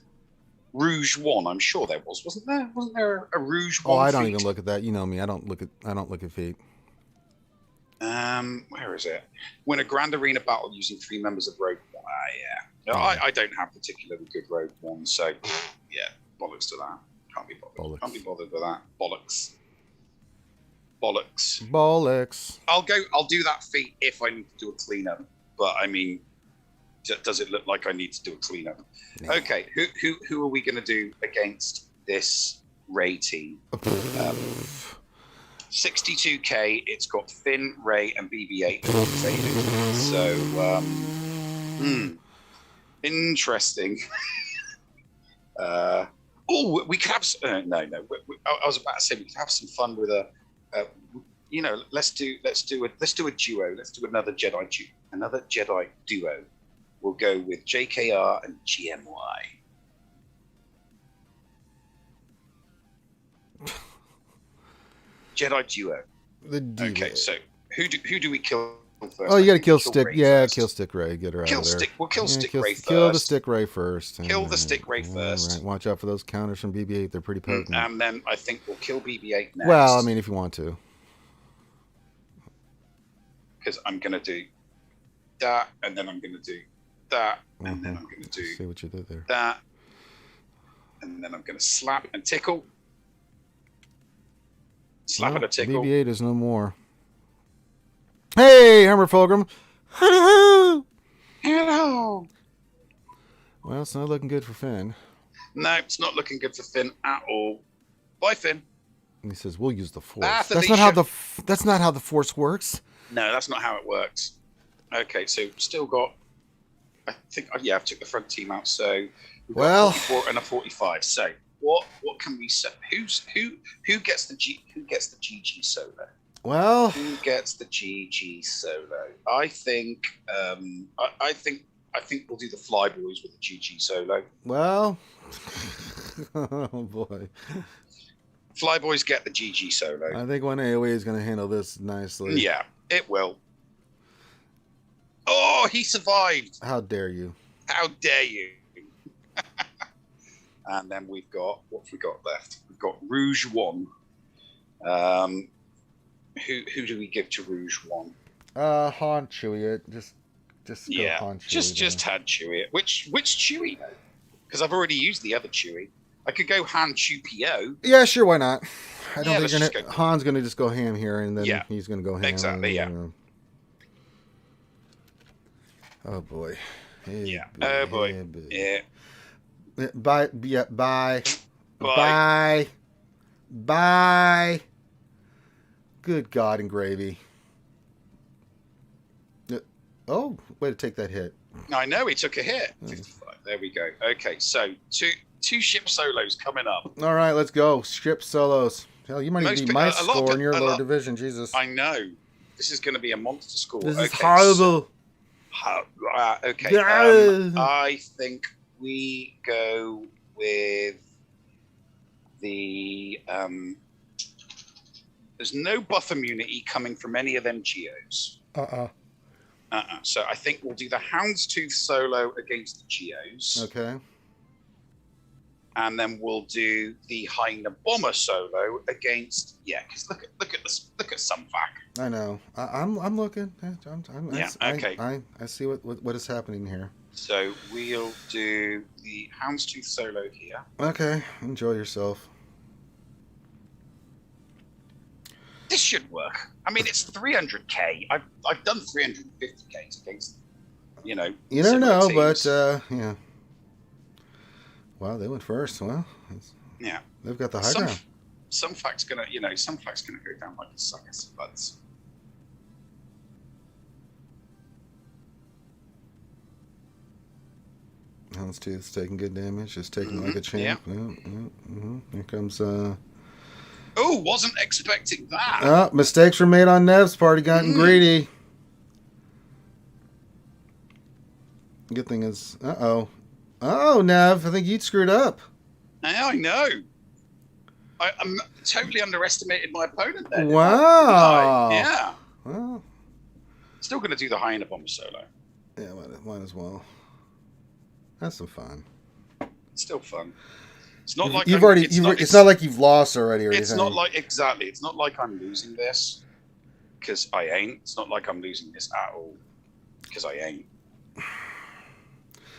Rouge 1. I'm sure there was. Wasn't there a Rouge 1? Oh, I don't even look at that. You know me. I don't look at feat. Where is it? Win a Grand Arena battle using 3 members of Rogue One. Yeah. No, I don't have particularly good Rogue One, so yeah, bollocks to that. Can't be bothered. Bollocks. Can't be bothered with that. Bollocks. I'll do that feat if I need to do a cleanup. But I mean, does it look like I need to do a cleanup? Yeah. Okay, who are we going to do against this Ray team? 62k. It's got Finn, Ray, and BB-8 faded. So, interesting. We could have. No. I was about to say we could have some fun with a. Let's do a duo. Let's do another Jedi duo. We'll go with JKR and GMY. Jedi duo. Okay, so who do we kill first? Oh, you got to kill Stick. Yeah, kill Stick Ray. Get her out of there. We'll kill Stick Ray first. Kill the Stick Ray first. Kill the Stick Ray first. All right. Watch out for those counters from BB-8. They're pretty potent. And then I think we'll kill BB-8 next. Well, I mean, if you want to. Because I'm going to do that, and then I'm going to do that, and then I'm going to do. See what you did there. That, and then I'm going to slap and tickle. Slap and a tickle. BB-8 is no more. Hey, Hammer Fulgrim. Hello. Well, it's not looking good for Finn. No, it's not looking good for Finn at all. Bye, Finn. And he says, "We'll use the Force." That's not how the Force works. No, that's not how it works. Okay, so still got. I think I've took the front team out. So we've got a 44 and a 45. So what can we say? Who gets the GG solo? Well, who gets the GG solo? I think I think we'll do the Flyboys with the GG solo. Well, oh boy. Flyboys get the GG solo. I think one AoE is going to handle this nicely. Yeah, it will. Oh, he survived. How dare you? How dare you? And then what have we got left? We've got Rouge 1. Who do we give to Rouge 1? Han Chewie it. Just go Han Chewie. Just Han Chewie it. Which Chewie though? Because I've already used the other Chewie. I could go Han Chewie. Yeah, sure, why not? I don't think Han's gonna just go ham here, and then he's gonna go ham. Exactly, Oh boy. Yeah. Oh boy. Yeah. Bye. Yeah. Bye. Bye. Bye. Good God and gravy. Oh, way to take that hit. I know he took a hit. 55. There we go. Okay, so two ship solos coming up. All right, let's go. Ship solos. Hell, you might even be my score in your lower division. Jesus. I know. This is going to be a monster score. This is horrible. Okay. I think we go with the. There's no buff immunity coming from any of them Geos. So I think we'll do the Houndstooth solo against the Geos. Okay. and then we'll do the hyena bomber solo against because look at Sunfac. I know. I'm looking. Okay. I see what is happening here. So we'll do the Houndstooth solo here. Okay, enjoy yourself. This should work. I mean, it's 300k. I've done 350k against, You never know, teams. but yeah. Wow, they went first. Well, yeah, they've got the high ground. Sunfac's gonna go down like a sucker spuds. Houndstooth's taking good damage, just taking like a champ. Yeah. Here comes Oh, wasn't expecting that. Mistakes were made on Nev's part. He gotten greedy. Good thing is, oh, Nev, I think you screwed up. I know. I'm totally underestimated my opponent there. Wow. Yeah. Well, still going to do the hyena bomber solo. Yeah, might as well. That's some fun. It's still fun. It's not like it's not like you've lost already or it's anything. not like exactly. It's not like I'm losing this because I ain't. It's not like I'm losing this at all because I ain't.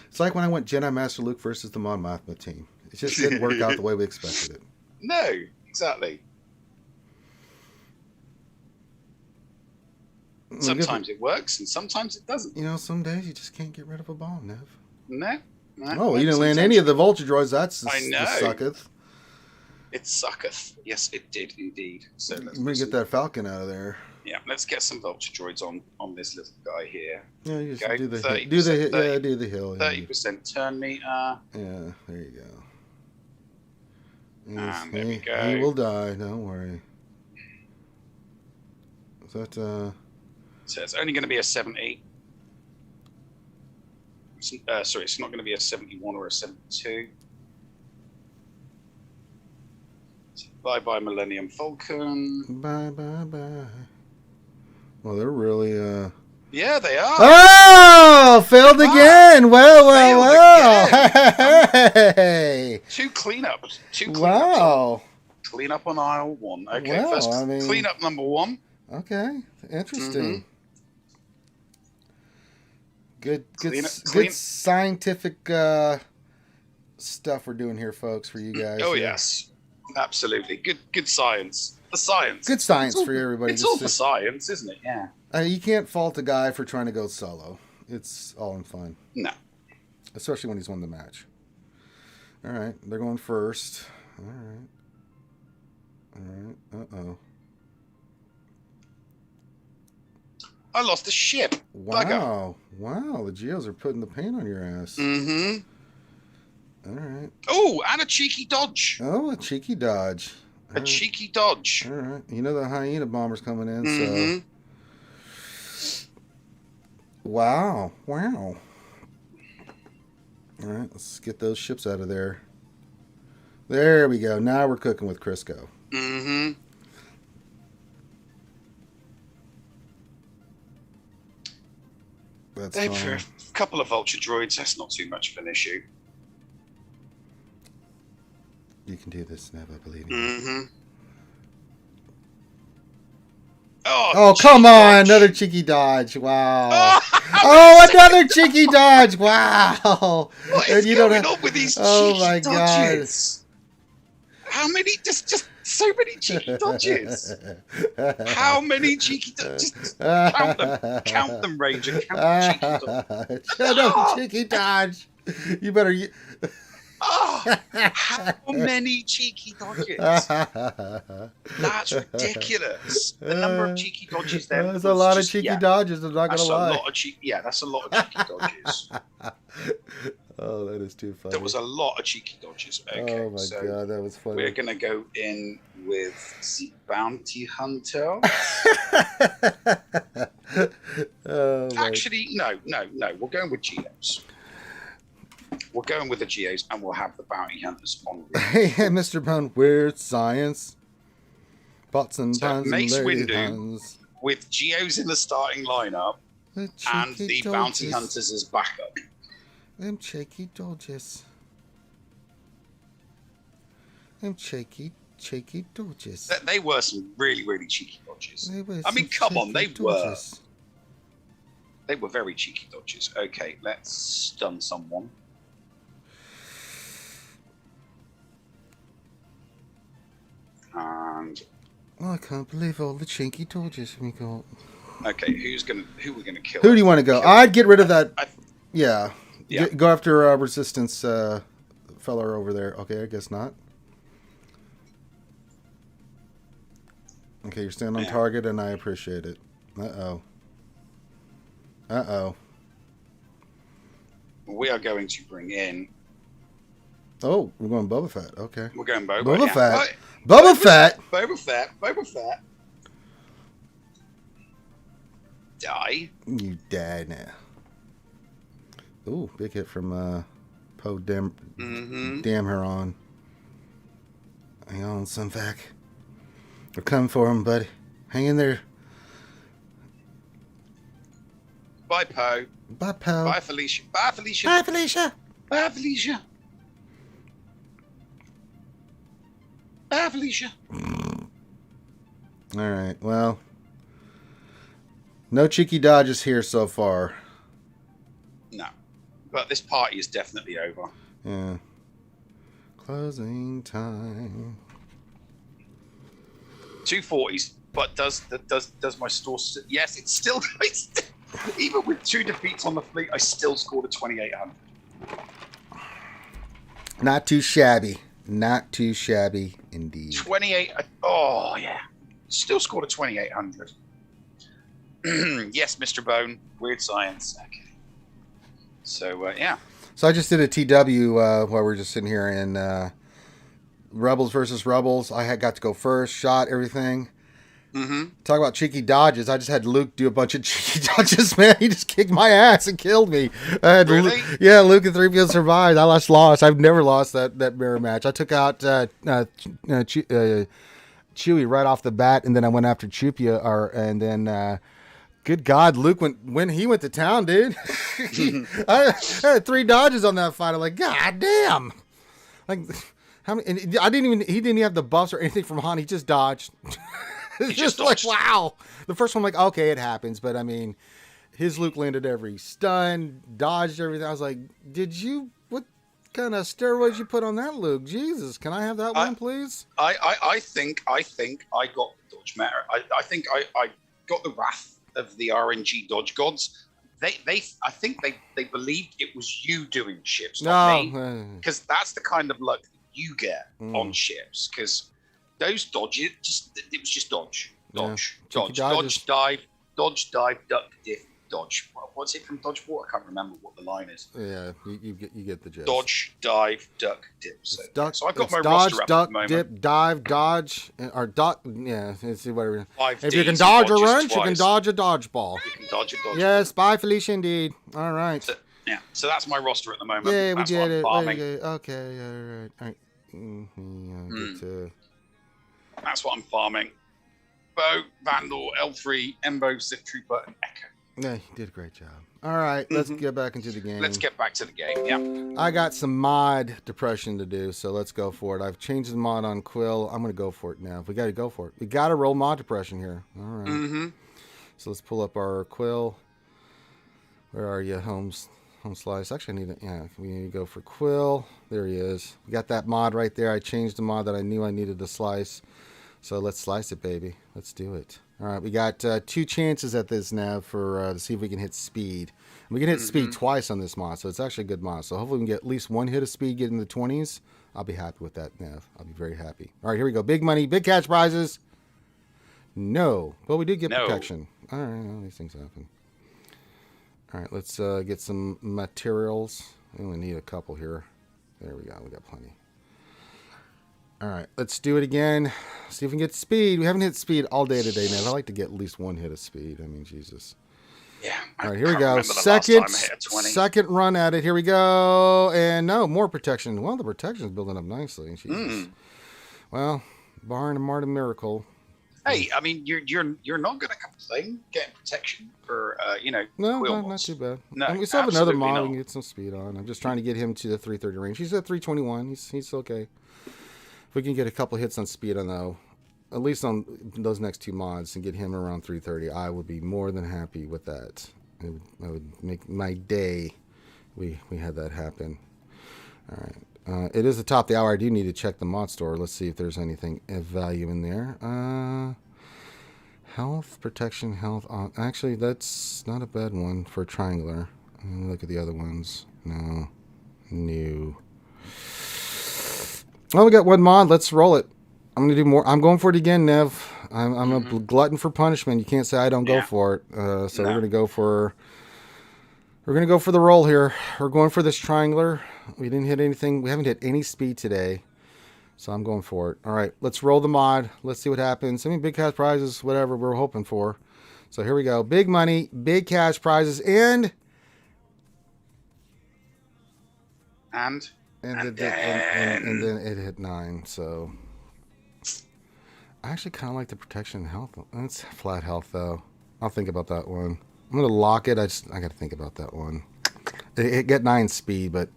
It's like when I went Jedi Master Luke versus the Mon Mothma team. It just didn't work out the way we expected it. No, exactly. Sometimes it works and sometimes it doesn't. Some days you just can't get rid of a bomb, Nev. No. Oh, you didn't land any of the vulture droids. That's I know. sucketh. It sucketh. Yes, it did indeed. So let me get that Falcon out of there. Yeah, let's get some vulture droids on this little guy here. Yeah, you just okay, do the hill. 30% turn meter. Yeah, there you go. And there we go. He will die. Don't worry. Is that So it's only going to be a 70. Sorry, it's not going to be a 71 or a 72. So bye Millennium Falcon. Bye. Well, they're really Yeah, they are. Oh, failed again. Well. Hey. Two cleanups. Wow. Clean up on aisle 1. Okay, wow, first clean up number 1. Okay, interesting. Good scientific stuff we're doing here, folks, for you guys. Oh, yes. Absolutely. Good science. The science. Good science for everybody. It's all the science, isn't it? Yeah. You can't fault a guy for trying to go solo. It's all in fun. No. Especially when he's won the match. All right, they're going first. All right. Uh-oh. I lost a ship. Wow. Wow, the Geos are putting the paint on your ass. Mm-hmm. All right. Oh, and a cheeky dodge. Oh, a cheeky dodge. Cheeky dodge. All right. You know the hyena bomber's coming in, so... Wow. All right, let's get those ships out of there. There we go. Now we're cooking with Crisco. Mm-hmm. That's for a couple of vulture droids, that's not too much of an issue. You can do this, Nev, I believe in you. Mm-hmm. Oh, come on. Another cheeky dodge. Wow. Another cheeky dodge. Wow. What is going on with these cheeky dodges? How many? Just so many cheeky dodges. How many cheeky dodges? Just count them, Ranger. Count the cheeky dodges. Shut up, cheeky dodge. You better... how many cheeky dodges? That's ridiculous. The number of cheeky dodges there. There's a lot of cheeky dodges, I'm not going to lie. That's a lot of cheeky dodges. Oh, that is too funny. There was a lot of cheeky dodges. Okay, oh, my God, that was funny. We're going to go in with the Bounty Hunter. Actually, no. We're going with Geos. We're going with the Geos, and we'll have the Bounty Hunters on. Hey, Mr. Bone, weird science. Pots and pans Mace and lady Windu hands. With Geos in the starting lineup and the Bounty Hunters as backup. Them cheeky dodges. Them cheeky dodges. They were some really, really cheeky dodges. They were I mean, some come on, they cheeky were. dodges. They were very cheeky dodges. Okay, let's stun someone. And Oh, I can't believe all the cheeky dodges we got. okay, who we're gonna kill? Who do you want to go? I'd get rid of that. Yeah. Yeah. Go after resistance fella over there. Okay, I guess not. Okay, you're staying on target, and I appreciate it. Uh-oh. Uh-oh. We are going to bring in. Oh, we're going Boba Fett. Okay. We're going Boba. Boba Fett. Right. Boba Fett. Boba Fett. Boba Fett. Die. You die now. Ooh, big hit from Poe Damn her on. Hang on, Sunfac. We're coming for him, buddy. Hang in there. Bye, Poe. Bye, Poe. Bye, Felicia. Bye, Felicia. Bye, Felicia. Bye, Felicia. Bye, Felicia. All right. Well, no cheeky dodges here so far. No, but this party is definitely over. Yeah. Closing time. 240s, but does my store? Yes, it's still. Even with 2 defeats on the fleet, I still scored a 2,800. Not too shabby. Not too shabby indeed. 28. Oh yeah, still scored a 2,800. Yes, Mr. Bone. Weird science. Okay. So yeah. So I just did a TW while we were just sitting here in Rebels versus Rebels. I got to go first, shot everything. Mm-hmm. Talk about cheeky dodges. I just had Luke do a bunch of cheeky dodges, man. He just kicked my ass and killed me. I had Really? Luke and 3PO survived. I lost. I've never lost that mirror match. I took out Chewie right off the bat, and then I went after Chupia, and then good God, Luke when he went to town, dude. I had 3 dodges on that fight. I'm like, God damn. Like how many? And he didn't even have the buffs or anything from Han. He just dodged. It's just like, wow. The first one, I'm like, okay, it happens. But, I mean, his Luke landed every stun, dodged everything. I was like, what kind of steroids you put on that Luke? Jesus, can I have that one, please? I think I got the dodge matter. I think I got the wrath of the RNG dodge gods. I think they believed it was you doing ships, not me. Because that's the kind of luck that you get on ships. Because those dodges, it was just dodge, dive, duck, diff, dodge. What's it from Dodgeball? I can't remember what the line is. Yeah, you get the gist. Dodge, dive, duck, dip. So I've got my dodge, roster up duck, at the moment. dip, dive, dodge, or duck. Yeah, let's see whatever. If you can Ds dodge a dodges wrench, you can twice. dodge a dodgeball. You can dodge a dodge. Yes, bye, Felicia, indeed. All right. So that's my roster at the moment. Yeah, we That's did what I'm it. farming. Okay, all right. That's what I'm farming. Bo, Vandal, L3, Embo, Sith Trooper, and Echo. Yeah, you did a great job. All right, let's get back into the game. Let's get back to the game, yeah. I got some mod depression to do, so let's go for it. I've changed the mod on Quill. I'm going to go for it now. We got to go for it. We got to roll mod depression here. All right. So let's pull up our Quill. Where are you, home slice? Actually, we need to go for Quill. There he is. We got that mod right there. I changed the mod that I knew I needed to slice. So let's slice it, baby. Let's do it. All right, we got 2 chances at this now for to see if we can hit speed. And we can hit speed twice on this mod, so it's actually a good mod. So hopefully we can get at least 1 hit of speed, get in the 20s. I'll be happy with that, Nav. I'll be very happy. All right, here we go. Big money, big catch prizes. No. Well, we did get protection. All right, well, these things happen. All right, let's get some materials. We only need a couple here. There we go. We got plenty. All right, let's do it again. See if we can get speed. We haven't hit speed all day today, Nav. I like to get at least 1 hit of speed. I mean, Jesus. Yeah. All right, here we go. Second run at it. Here we go. And no, more protection. Well, the protection's building up nicely. Jesus. Well, barring a Martin miracle. Hey, I mean, you're not going to complain getting protection for No, wheel not mods. too bad. No, And we still have another absolutely mod. not. We can get some speed on. I'm just trying to get him to the 330 range. He's at 321. He's okay. If we can get a couple hits on speed on though, at least on those next 2 mods and get him around 330, I would be more than happy with that. It would make my day. We had that happen. All right. It is the top of the hour. I do need to check the mod store. Let's see if there's anything of value in there. Health, protection, health. Actually, that's not a bad one for a triangular. Let me look at the other ones. No. New. Well, we got 1 mod. Let's roll it. I'm going to do more. I'm going for it again, Nev. I'm a glutton for punishment. You can't say I don't go for it. So we're going to go for... We're going to go for the roll here. We're going for this triangular. We didn't hit anything. We haven't hit any speed today. So I'm going for it. All right, let's roll the mod. Let's see what happens. I mean, big cash prizes, whatever we're hoping for. So here we go. Big money, big cash prizes, and then it hit 9. So I actually kind of like the protection and health. It's flat health, though. I'll think about that one. I'm going to lock it. I got to think about that one. It get 9 speed, but...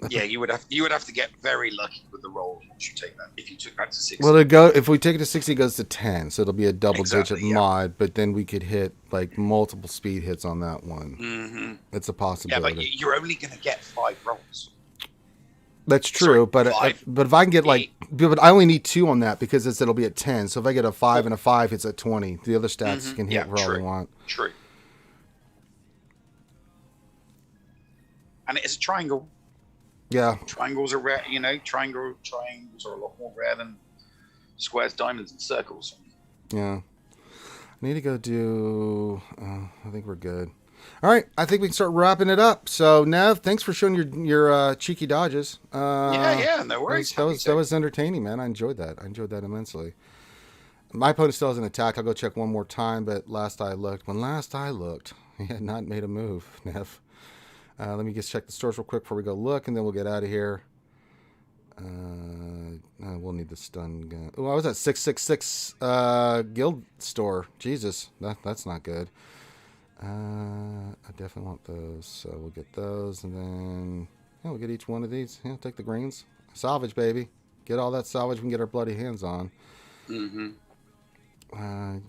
Yeah, you would have to get very lucky with the roll once you take that. If you took that to 60. Well, if we take it to 60, it goes to 10, so it'll be a double-digit mod. But then we could hit like multiple speed hits on that one. Mm-hmm. It's a possibility. Yeah, but you're only going to get 5 rolls. That's true, but if I can get but I only need 2 on that because it'll be at 10. So if I get a 5 and a 5, it's at 20. The other stats can hit where I want. True. And it is a triangle. Yeah. Triangles are rare, triangles are a lot more rare than squares, diamonds, and circles. Yeah. I need to go do... I think we're good. All right. I think we can start wrapping it up. So, Nev, thanks for showing your cheeky dodges. Yeah, no worries. That was entertaining, man. I enjoyed that. immensely. My opponent still hasn't attacked. I'll go check one more time, but when last I looked, he had not made a move, Nev. Let me just check the stores real quick before we go look, and then we'll get out of here. We'll need the stun gun. Oh, I was at 666 guild store. Jesus, that's not good. I definitely want those, so we'll get those, and then we'll get each one of these. Yeah, take the greens. Salvage, baby. Get all that salvage we can get our bloody hands on. Mm-hmm.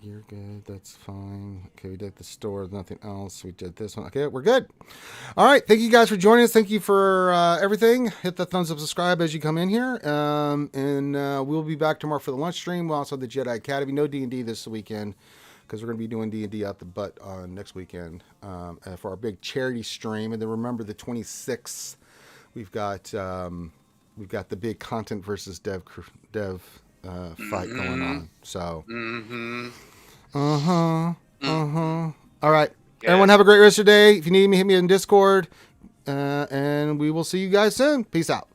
You're good. That's fine. Okay, we did the store. Nothing else. We did this one. Okay, we're good. All right. Thank you guys for joining us. Thank you for everything. Hit the thumbs up, subscribe as you come in here. And we'll be back tomorrow for the lunch stream. We'll also have the Jedi Academy. No D&D this weekend because we're going to be doing D&D out the butt next weekend for our big charity stream. And then remember the 26th, we've got the big content versus dev fight going on. So all right, everyone have a great rest of your day. If you need me, hit me in Discord, and we will see you guys soon. Peace out.